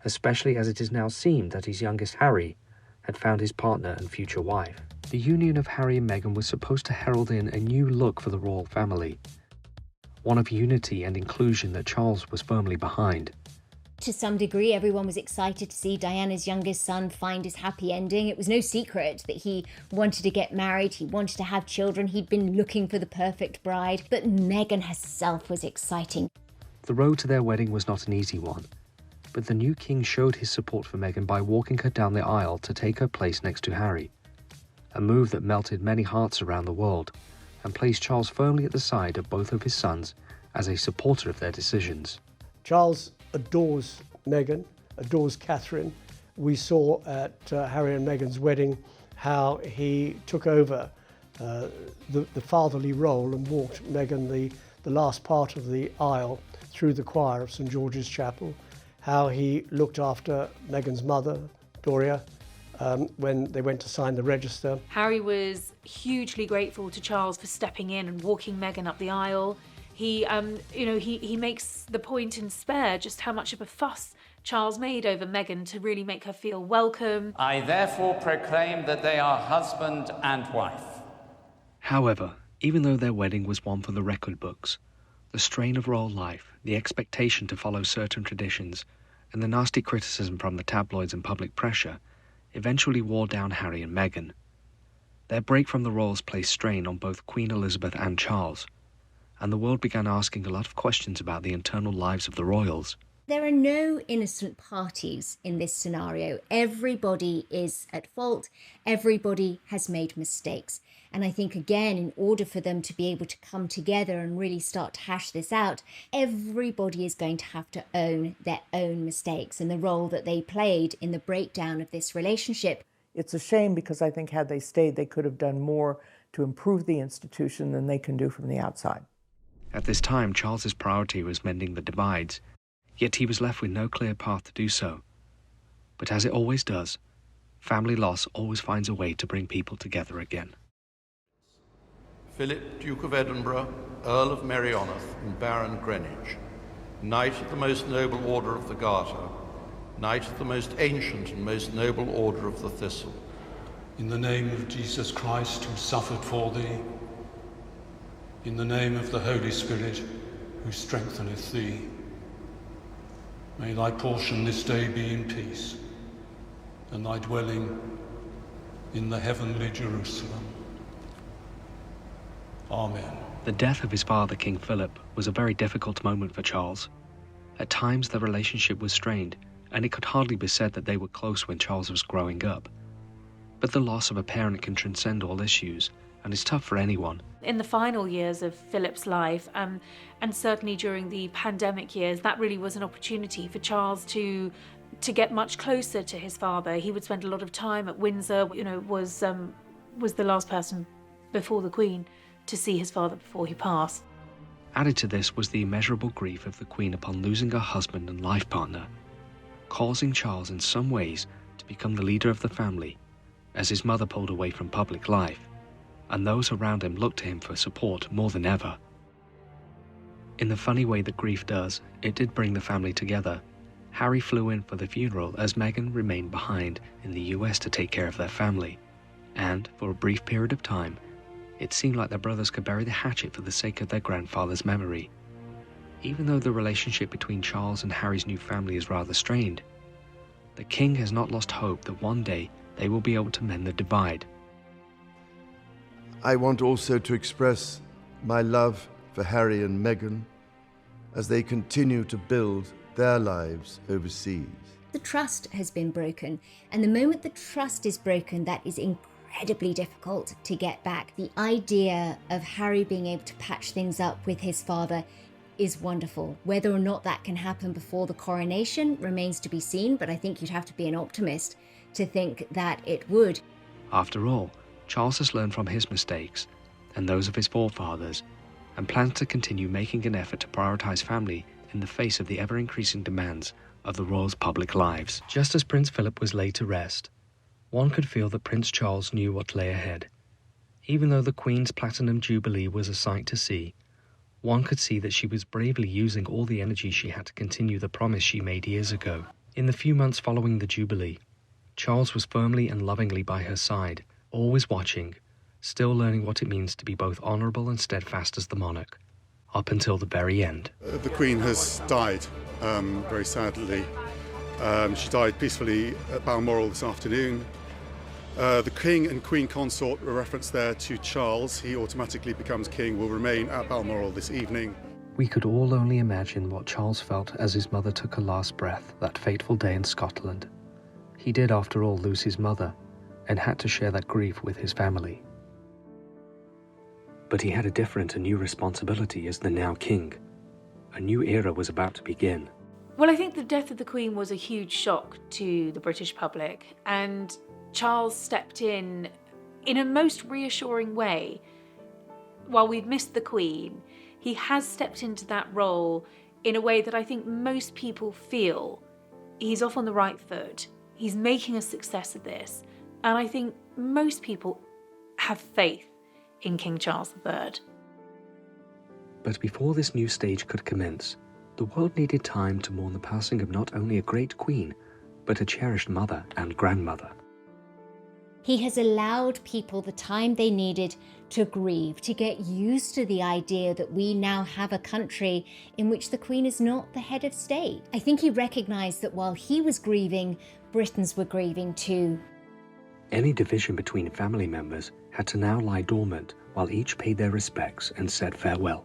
especially as it is now seen that his youngest Harry had found his partner and future wife. The union of Harry and Meghan was supposed to herald in a new look for the royal family, one of unity and inclusion that Charles was firmly behind. To some degree, everyone was excited to see Diana's youngest son find his happy ending. It was no secret that he wanted to get married, he wanted to have children, he'd been looking for the perfect bride. But Meghan herself was exciting. The road to their wedding was not an easy one, but the new king showed his support for Meghan by walking her down the aisle to take her place next to Harry, a move that melted many hearts around the world and placed Charles firmly at the side of both of his sons as a supporter of their decisions. Charles adores Meghan, adores Catherine. We saw at Harry and Meghan's wedding how he took over the fatherly role and walked Meghan the last part of the aisle through the choir of St George's Chapel, how he looked after Meghan's mother, Doria, when they went to sign the register. Harry was hugely grateful to Charles for stepping in and walking Meghan up the aisle. He makes the point in Spare just how much of a fuss Charles made over Meghan to really make her feel welcome. I therefore proclaim that they are husband and wife. However, even though their wedding was one for the record books, the strain of royal life, the expectation to follow certain traditions, and the nasty criticism from the tabloids and public pressure eventually wore down Harry and Meghan. Their break from the royals placed strain on both Queen Elizabeth and Charles, and the world began asking a lot of questions about the internal lives of the royals. There are no innocent parties in this scenario. Everybody is at fault. Everybody has made mistakes. And I think, again, in order for them to be able to come together and really start to hash this out, everybody is going to have to own their own mistakes and the role that they played in the breakdown of this relationship. It's a shame because I think had they stayed, they could have done more to improve the institution than they can do from the outside. At this time, Charles's priority was mending the divides, yet he was left with no clear path to do so. But as it always does, family loss always finds a way to bring people together again. Philip, Duke of Edinburgh, Earl of Merioneth and Baron Greenwich, Knight of the Most Noble Order of the Garter, Knight of the Most Ancient and Most Noble Order of the Thistle. In the name of Jesus Christ, who suffered for thee, in the name of the Holy Spirit, who strengtheneth thee, may thy portion this day be in peace, and thy dwelling in the heavenly Jerusalem. Amen. The death of his father, King Philip, was a very difficult moment for Charles. At times, their relationship was strained, and it could hardly be said that they were close when Charles was growing up. But the loss of a parent can transcend all issues, and is tough for anyone. In the final years of Philip's life, and certainly during the pandemic years, that really was an opportunity for Charles to get much closer to his father. He would spend a lot of time at Windsor, was the last person before the Queen to see his father before he passed. Added to this was the immeasurable grief of the Queen upon losing her husband and life partner, causing Charles in some ways to become the leader of the family, as his mother pulled away from public life, and those around him looked to him for support more than ever. In the funny way that grief does, it did bring the family together. Harry flew in for the funeral as Meghan remained behind in the US to take care of their family, and for a brief period of time, it seemed like their brothers could bury the hatchet for the sake of their grandfather's memory. Even though the relationship between Charles and Harry's new family is rather strained, the King has not lost hope that one day they will be able to mend the divide. I want also to express my love for Harry and Meghan as they continue to build their lives overseas. The trust has been broken, and the moment the trust is broken, that is incredibly difficult to get back. The idea of Harry being able to patch things up with his father is wonderful. Whether or not that can happen before the coronation remains to be seen, but I think you'd have to be an optimist to think that it would. After all, Charles has learned from his mistakes and those of his forefathers, and plans to continue making an effort to prioritise family in the face of the ever-increasing demands of the royals' public lives. Just as Prince Philip was laid to rest, one could feel that Prince Charles knew what lay ahead. Even though the Queen's Platinum Jubilee was a sight to see, one could see that she was bravely using all the energy she had to continue the promise she made years ago. In the few months following the Jubilee, Charles was firmly and lovingly by her side, always watching, still learning what it means to be both honourable and steadfast as the monarch, up until the very end. The Queen has died, very sadly. She died peacefully at Balmoral this afternoon. The King and Queen Consort were referenced there to Charles. He automatically becomes King, will remain at Balmoral this evening. We could all only imagine what Charles felt as his mother took her last breath that fateful day in Scotland. He did, after all, lose his mother, and had to share that grief with his family. But he had a different and new responsibility as the now king. A new era was about to begin. Well, I think the death of the Queen was a huge shock to the British public, and Charles stepped in a most reassuring way. While we've missed the Queen, he has stepped into that role in a way that I think most people feel he's off on the right foot. He's making a success of this. And I think most people have faith in King Charles III. But before this new stage could commence, the world needed time to mourn the passing of not only a great queen, but a cherished mother and grandmother. He has allowed people the time they needed to grieve, to get used to the idea that we now have a country in which the Queen is not the head of state. I think he recognised that while he was grieving, Britons were grieving too. Any division between family members had to now lie dormant while each paid their respects and said farewell.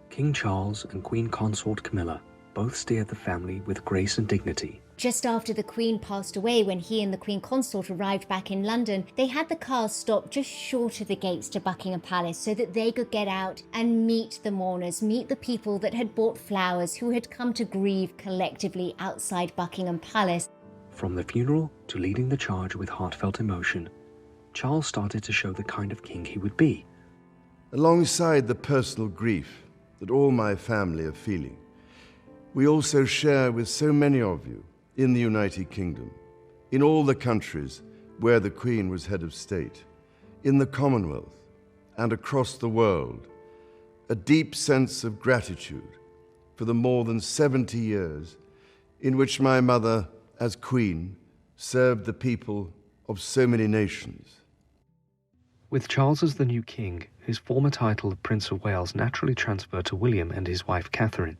King Charles and Queen Consort Camilla both steered the family with grace and dignity. Just after the Queen passed away, when he and the Queen Consort arrived back in London, they had the cars stop just short of the gates to Buckingham Palace so that they could get out and meet the mourners, meet the people that had bought flowers, who had come to grieve collectively outside Buckingham Palace. From the funeral to leading the charge with heartfelt emotion, Charles started to show the kind of king he would be. Alongside the personal grief that all my family are feeling, we also share with so many of you in the United Kingdom, in all the countries where the Queen was head of state, in the Commonwealth and across the world, a deep sense of gratitude for the more than 70 years in which my mother, as Queen, served the people of so many nations. With Charles as the new king, his former title of Prince of Wales naturally transferred to William and his wife Catherine.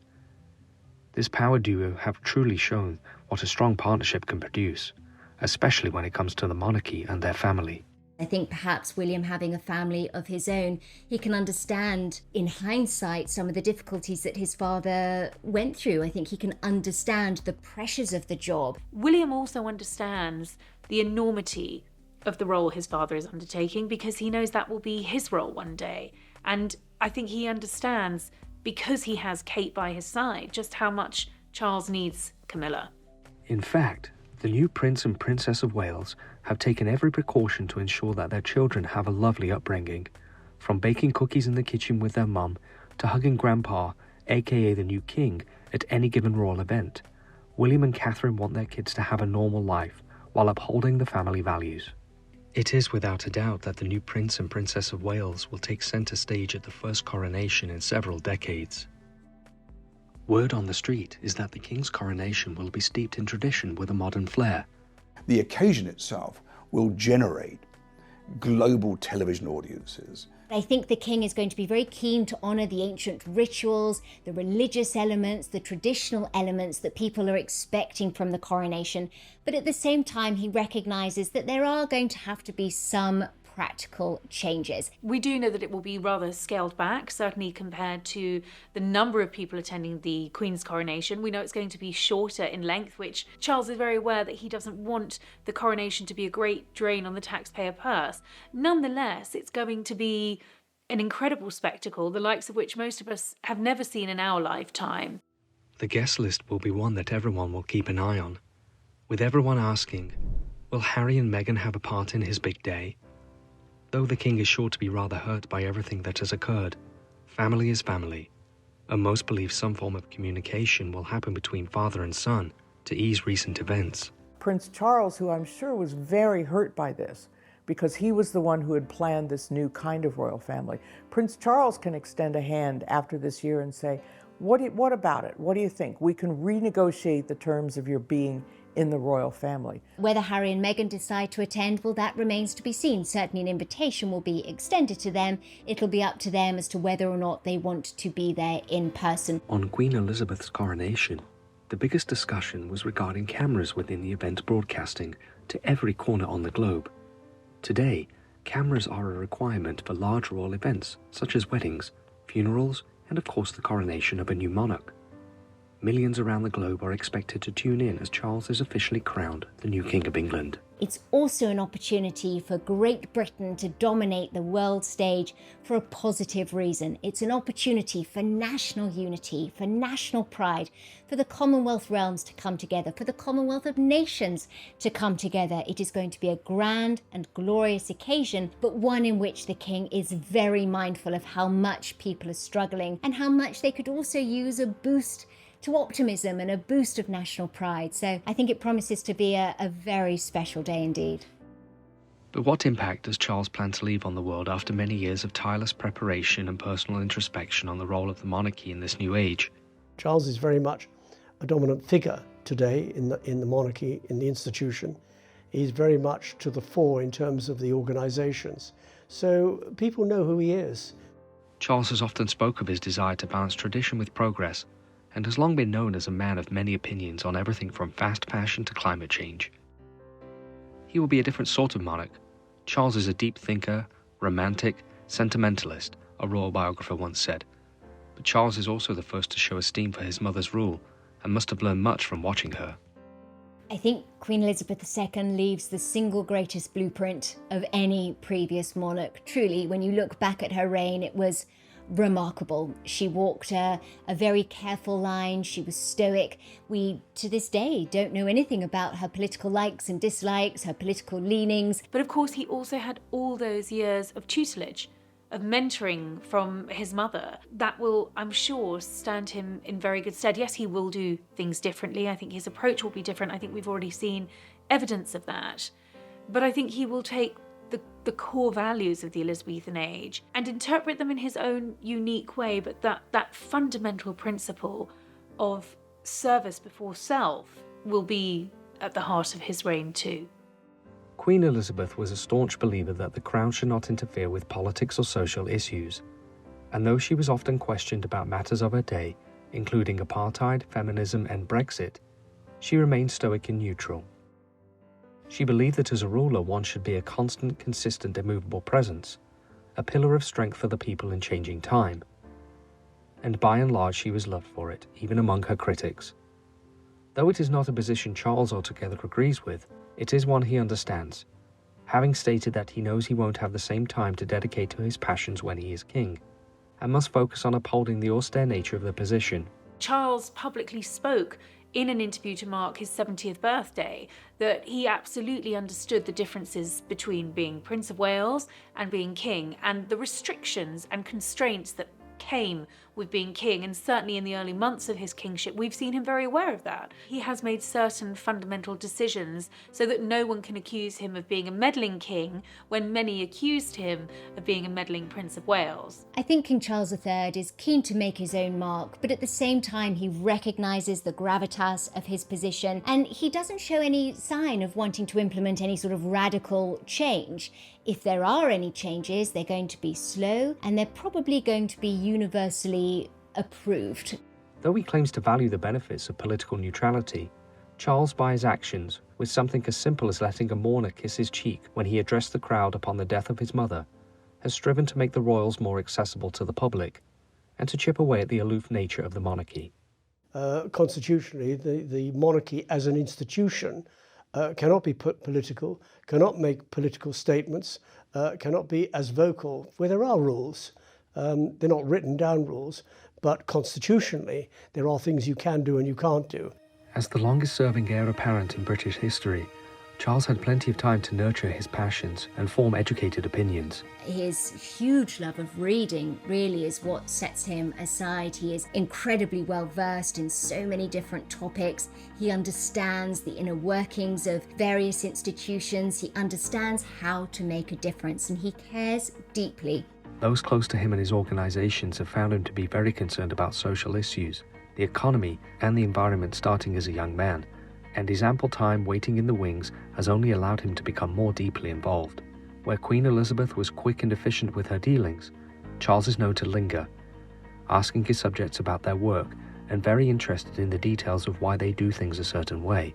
This power duo have truly shown what a strong partnership can produce, especially when it comes to the monarchy and their family. I think perhaps William having a family of his own, he can understand in hindsight some of the difficulties that his father went through. I think he can understand the pressures of the job. William also understands the enormity of the role his father is undertaking because he knows that will be his role one day. And I think he understands, because he has Kate by his side, just how much Charles needs Camilla. In fact, the new Prince and Princess of Wales have taken every precaution to ensure that their children have a lovely upbringing, from baking cookies in the kitchen with their mum to hugging Grandpa, aka the new king, at any given royal event. William and Catherine want their kids to have a normal life while upholding the family values. It is without a doubt that the new Prince and Princess of Wales will take centre stage at the first coronation in several decades. Word on the street is that the King's coronation will be steeped in tradition with a modern flair. The occasion itself will generate global television audiences. I think the king is going to be very keen to honour the ancient rituals, the religious elements, the traditional elements that people are expecting from the coronation. But at the same time, he recognises that there are going to have to be some practical changes. We do know that it will be rather scaled back, certainly compared to the number of people attending the Queen's coronation. We know it's going to be shorter in length, which Charles is very aware that he doesn't want the coronation to be a great drain on the taxpayer purse. Nonetheless, it's going to be an incredible spectacle, the likes of which most of us have never seen in our lifetime. The guest list will be one that everyone will keep an eye on, with everyone asking, will Harry and Meghan have a part in his big day? Though the king is sure to be rather hurt by everything that has occurred, family is family, and most believe some form of communication will happen between father and son to ease recent events. Prince Charles, who I'm sure was very hurt by this, because he was the one who had planned this new kind of royal family. Prince Charles can extend a hand after this year and say, what about it? What do you think? We can renegotiate the terms of your being in the royal family. Whether Harry and Meghan decide to attend, well, that remains to be seen. Certainly an invitation will be extended to them. It'll be up to them as to whether or not they want to be there in person. On Queen Elizabeth's coronation, the biggest discussion was regarding cameras within the event broadcasting to every corner on the globe. Today, cameras are a requirement for large royal events such as weddings, funerals, and of course the coronation of a new monarch. Millions around the globe are expected to tune in as Charles is officially crowned the new King of England. It's also an opportunity for Great Britain to dominate the world stage for a positive reason. It's an opportunity for national unity, for national pride, for the Commonwealth realms to come together, for the Commonwealth of Nations to come together. It is going to be a grand and glorious occasion, but one in which the King is very mindful of how much people are struggling and how much they could also use a boost to optimism and a boost of national pride. So I think it promises to be a very special day indeed. But what impact does Charles plan to leave on the world after many years of tireless preparation and personal introspection on the role of the monarchy in this new age? Charles is very much a dominant figure today in the monarchy, in the institution. He's very much to the fore in terms of the organisations. So people know who he is. Charles has often spoken of his desire to balance tradition with progress, and has long been known as a man of many opinions on everything from fast fashion to climate change. He will be a different sort of monarch. Charles is a deep thinker, romantic, sentimentalist, a royal biographer once said. But Charles is also the first to show esteem for his mother's rule, and must have learned much from watching her. I think Queen Elizabeth II leaves the single greatest blueprint of any previous monarch. Truly, when you look back at her reign, it was remarkable. She walked a very careful line. She was stoic. We, to this day, don't know anything about her political likes and dislikes, her political leanings. But of course, he also had all those years of tutelage, of mentoring from his mother. That will, I'm sure, stand him in very good stead. Yes, he will do things differently. I think his approach will be different. I think we've already seen evidence of that. But I think he will take the core values of the Elizabethan age and interpret them in his own unique way, but that fundamental principle of service before self will be at the heart of his reign too. Queen Elizabeth was a staunch believer that the crown should not interfere with politics or social issues, and though she was often questioned about matters of her day, including apartheid, feminism and Brexit, she remained stoic and neutral. She believed that as a ruler one should be a constant, consistent, immovable presence, a pillar of strength for the people in changing time. And by and large she was loved for it, even among her critics. Though it is not a position Charles altogether agrees with, it is one he understands. having stated that he knows he won't have the same time to dedicate to his passions when he is king, and must focus on upholding the austere nature of the position. Charles publicly spoke in an interview to mark his 70th birthday that he absolutely understood the differences between being Prince of Wales and being king, and the restrictions and constraints that came with being king, and certainly in the early months of his kingship we've seen him very aware of that. He has made certain fundamental decisions so that no one can accuse him of being a meddling king when many accused him of being a meddling Prince of Wales. I think King Charles III is keen to make his own mark, but at the same time he recognises the gravitas of his position, and he doesn't show any sign of wanting to implement any sort of radical change. If there are any changes, they're going to be slow, and they're probably going to be universally approved. Though he claims to value the benefits of political neutrality, Charles, by his actions, with something as simple as letting a mourner kiss his cheek when he addressed the crowd upon the death of his mother, has striven to make the royals more accessible to the public, and to chip away at the aloof nature of the monarchy. Constitutionally, the monarchy as an institution cannot be political, cannot make political statements, cannot be as vocal, where there are rules. They're not written down rules, but constitutionally there are things you can do and you can't do. As the longest-serving heir apparent in British history, Charles had plenty of time to nurture his passions and form educated opinions. His huge love of reading really is what sets him aside. He is incredibly well versed in so many different topics. He understands the inner workings of various institutions. He understands how to make a difference, and he cares deeply. Those close to him and his organisations have found him to be very concerned about social issues, the economy and the environment starting as a young man, and his ample time waiting in the wings has only allowed him to become more deeply involved. Where Queen Elizabeth was quick and efficient with her dealings, Charles is known to linger, asking his subjects about their work and very interested in the details of why they do things a certain way.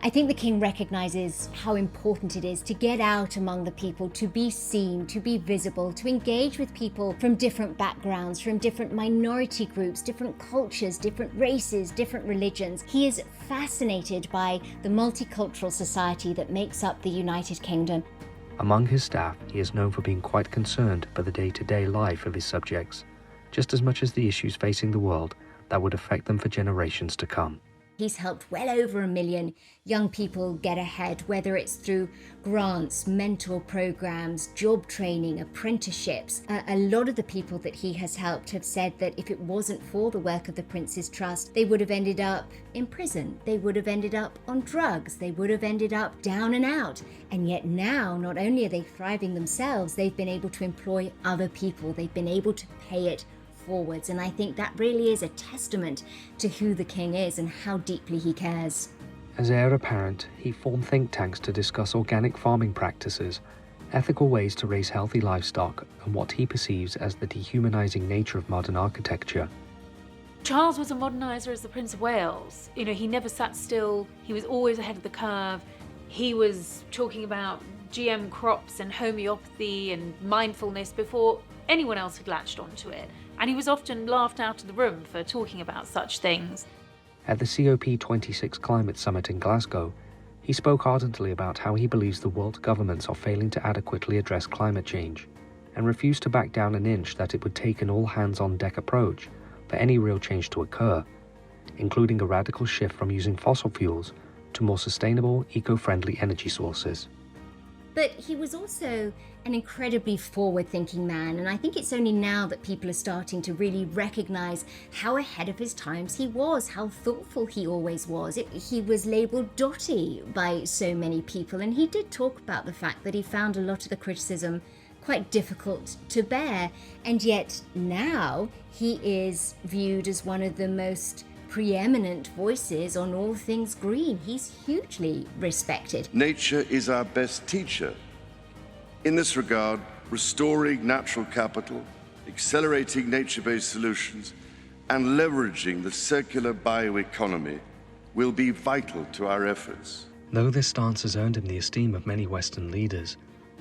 I think the king recognises how important it is to get out among the people, to be seen, to be visible, to engage with people from different backgrounds, from different minority groups, different cultures, different races, different religions. He is fascinated by the multicultural society that makes up the United Kingdom. Among his staff, he is known for being quite concerned for the day-to-day life of his subjects, just as much as the issues facing the world that would affect them for generations to come. He's helped well over 1 million young people get ahead, whether it's through grants, mentor programs, job training, apprenticeships. A lot of the people that he has helped have said that if it wasn't for the work of the Prince's Trust, they would have ended up in prison. They would have ended up on drugs. They would have ended up down and out. And yet now, not only are they thriving themselves, they've been able to employ other people. They've been able to pay it forwards, and I think that really is a testament to who the king is and how deeply he cares. As heir apparent, he formed think tanks to discuss organic farming practices, ethical ways to raise healthy livestock, and what he perceives as the dehumanizing nature of modern architecture. Charles was a modernizer as the Prince of Wales. You know, he never sat still. He was always ahead of the curve. He was talking about GM crops and homeopathy and mindfulness before anyone else had latched onto it. And he was often laughed out of the room for talking about such things. At the COP26 Climate Summit in Glasgow, he spoke ardently about how he believes the world governments are failing to adequately address climate change, and refused to back down an inch that it would take an all-hands-on-deck approach for any real change to occur, including a radical shift from using fossil fuels to more sustainable, eco-friendly energy sources. But he was also an incredibly forward-thinking man, and I think it's only now that people are starting to really recognise how ahead of his times he was, how thoughtful he always was. He was labelled dotty by so many people, and he did talk about the fact that he found a lot of the criticism quite difficult to bear, and yet now he is viewed as one of the most preeminent voices on all things green. He's hugely respected. Nature is our best teacher. In this regard, restoring natural capital, accelerating nature-based solutions, and leveraging the circular bioeconomy will be vital to our efforts. Though this stance has earned him the esteem of many Western leaders,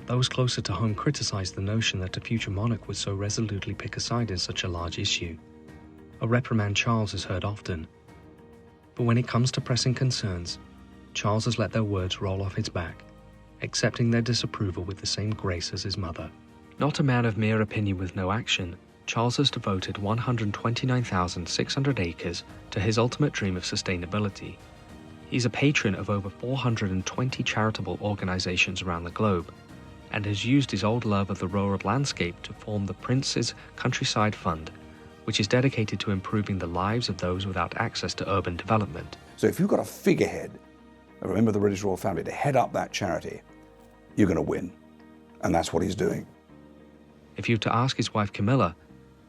those closer to home criticise the notion that a future monarch would so resolutely pick a side in such a large issue. A reprimand Charles has heard often. But when it comes to pressing concerns, Charles has let their words roll off his back, accepting their disapproval with the same grace as his mother. Not a man of mere opinion with no action, Charles has devoted 129,600 acres to his ultimate dream of sustainability. He's a patron of over 420 charitable organizations around the globe, and has used his old love of the rural landscape to form the Prince's Countryside Fund, which is dedicated to improving the lives of those without access to urban development. So if you've got a figurehead, a member of the British royal family, to head up that charity, you're going to win. And that's what he's doing. If you were to ask his wife Camilla,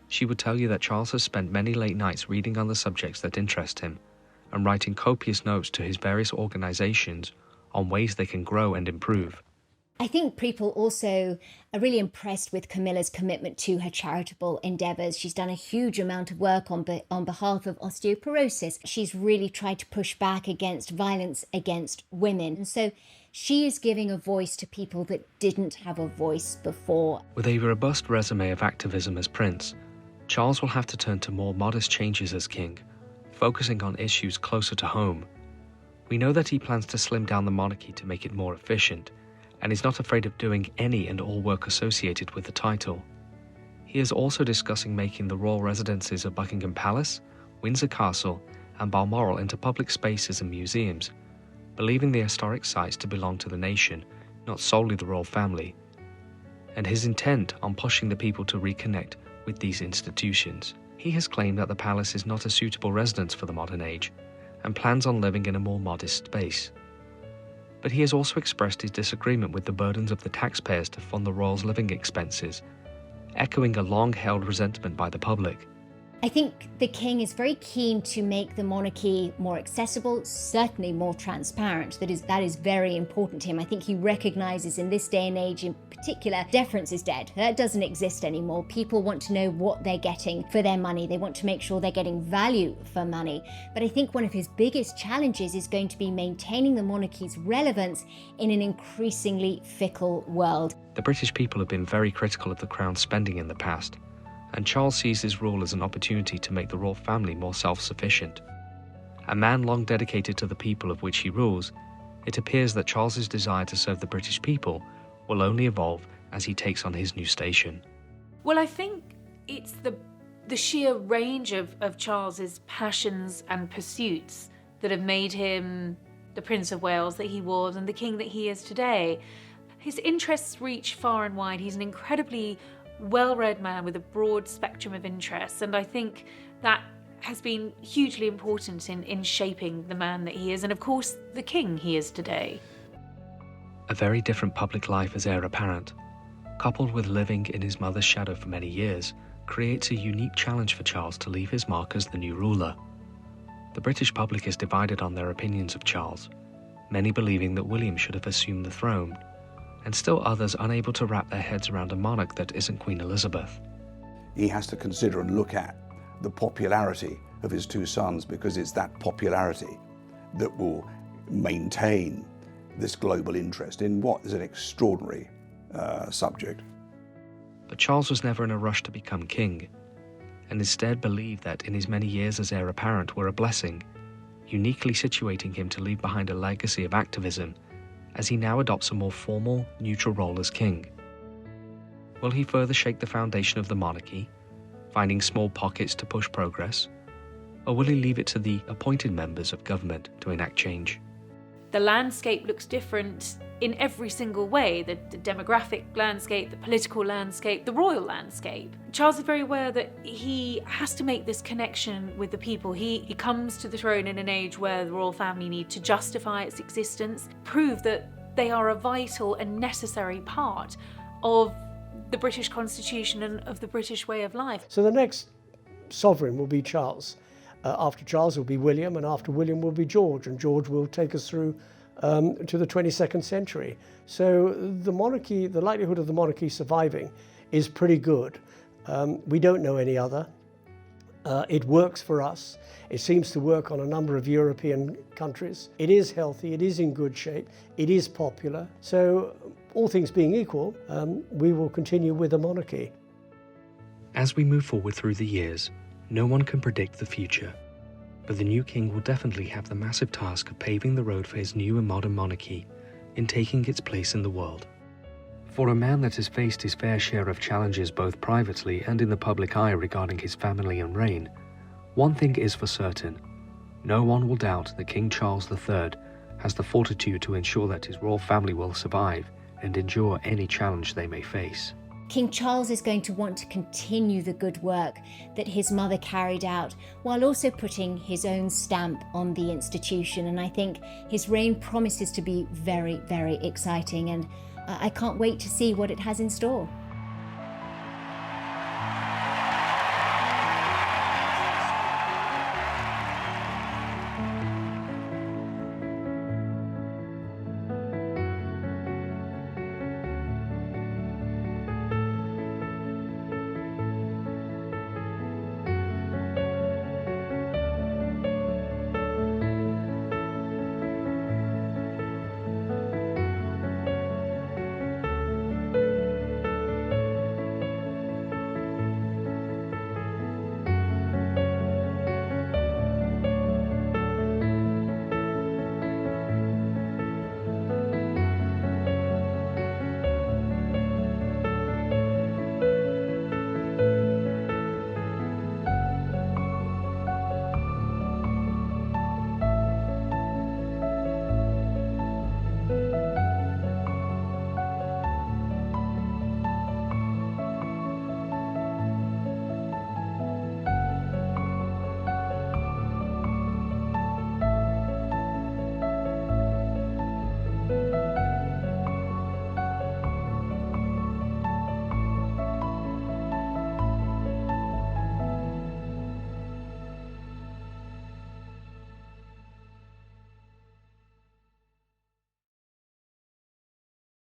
she would tell you that Charles has spent many late nights reading on the subjects that interest him and writing copious notes to his various organizations on ways they can grow and improve. I think people also are really impressed with Camilla's commitment to her charitable endeavours. She's done a huge amount of work on behalf of osteoporosis. She's really tried to push back against violence against women. And so she is giving a voice to people that didn't have a voice before. With a robust resume of activism as Prince, Charles will have to turn to more modest changes as king, focusing on issues closer to home. We know that he plans to slim down the monarchy to make it more efficient, and is not afraid of doing any and all work associated with the title. He is also discussing making the royal residences of Buckingham Palace, Windsor Castle, and Balmoral into public spaces and museums, believing the historic sites to belong to the nation, not solely the royal family, and his intent on pushing the people to reconnect with these institutions. He has claimed that the palace is not a suitable residence for the modern age, and plans on living in a more modest space. But he has also expressed his disagreement with the burdens of the taxpayers to fund the royals' living expenses, echoing a long-held resentment by the public. I think the king is very keen to make the monarchy more accessible, certainly more transparent. That is very important to him. I think he recognises in this day and age in particular, deference is dead. That doesn't exist anymore. People want to know what they're getting for their money. They want to make sure they're getting value for money. But I think one of his biggest challenges is going to be maintaining the monarchy's relevance in an increasingly fickle world. The British people have been very critical of the Crown's spending in the past, and Charles sees his rule as an opportunity to make the royal family more self-sufficient. A man long dedicated to the people of which he rules, it appears that Charles's desire to serve the British people will only evolve as he takes on his new station. Well, I think it's the sheer range of Charles's passions and pursuits that have made him the Prince of Wales that he was and the king that he is today. His interests reach far and wide. He's an incredibly well-read man with a broad spectrum of interests, and I think that has been hugely important in shaping the man that he is, and of course the king he is today. A very different public life as heir apparent, coupled with living in his mother's shadow for many years, creates a unique challenge for Charles to leave his mark as the new ruler. The British public is divided on their opinions of Charles, many believing that William should have assumed the throne, and still others unable to wrap their heads around a monarch that isn't Queen Elizabeth. He has to consider and look at the popularity of his two sons, because it's that popularity that will maintain this global interest in what is an extraordinary subject. But Charles was never in a rush to become king, and instead believed that in his many years as heir apparent were a blessing, uniquely situating him to leave behind a legacy of activism as he now adopts a more formal, neutral role as king. Will he further shake the foundation of the monarchy, finding small pockets to push progress, or will he leave it to the appointed members of government to enact change? The landscape looks different in every single way, the demographic landscape, the political landscape, the royal landscape. Charles is very aware that he has to make this connection with the people. He comes to the throne in an age where the royal family need to justify its existence, prove that they are a vital and necessary part of the British Constitution and of the British way of life. So the next sovereign will be Charles. After Charles will be William, and after William will be George, and George will take us through to the 22nd century. So the monarchy, the likelihood of the monarchy surviving is pretty good. We don't know any other. It works for us. It seems to work on a number of European countries. It is healthy, it is in good shape, it is popular. So all things being equal, we will continue with the monarchy. As we move forward through the years, no one can predict the future, but the new king will definitely have the massive task of paving the road for his new and modern monarchy in taking its place in the world. For a man that has faced his fair share of challenges both privately and in the public eye regarding his family and reign, one thing is for certain: no one will doubt that King Charles III has the fortitude to ensure that his royal family will survive and endure any challenge they may face. King Charles is going to want to continue the good work that his mother carried out, while also putting his own stamp on the institution. And I think his reign promises to be very, very exciting, and I can't wait to see what it has in store.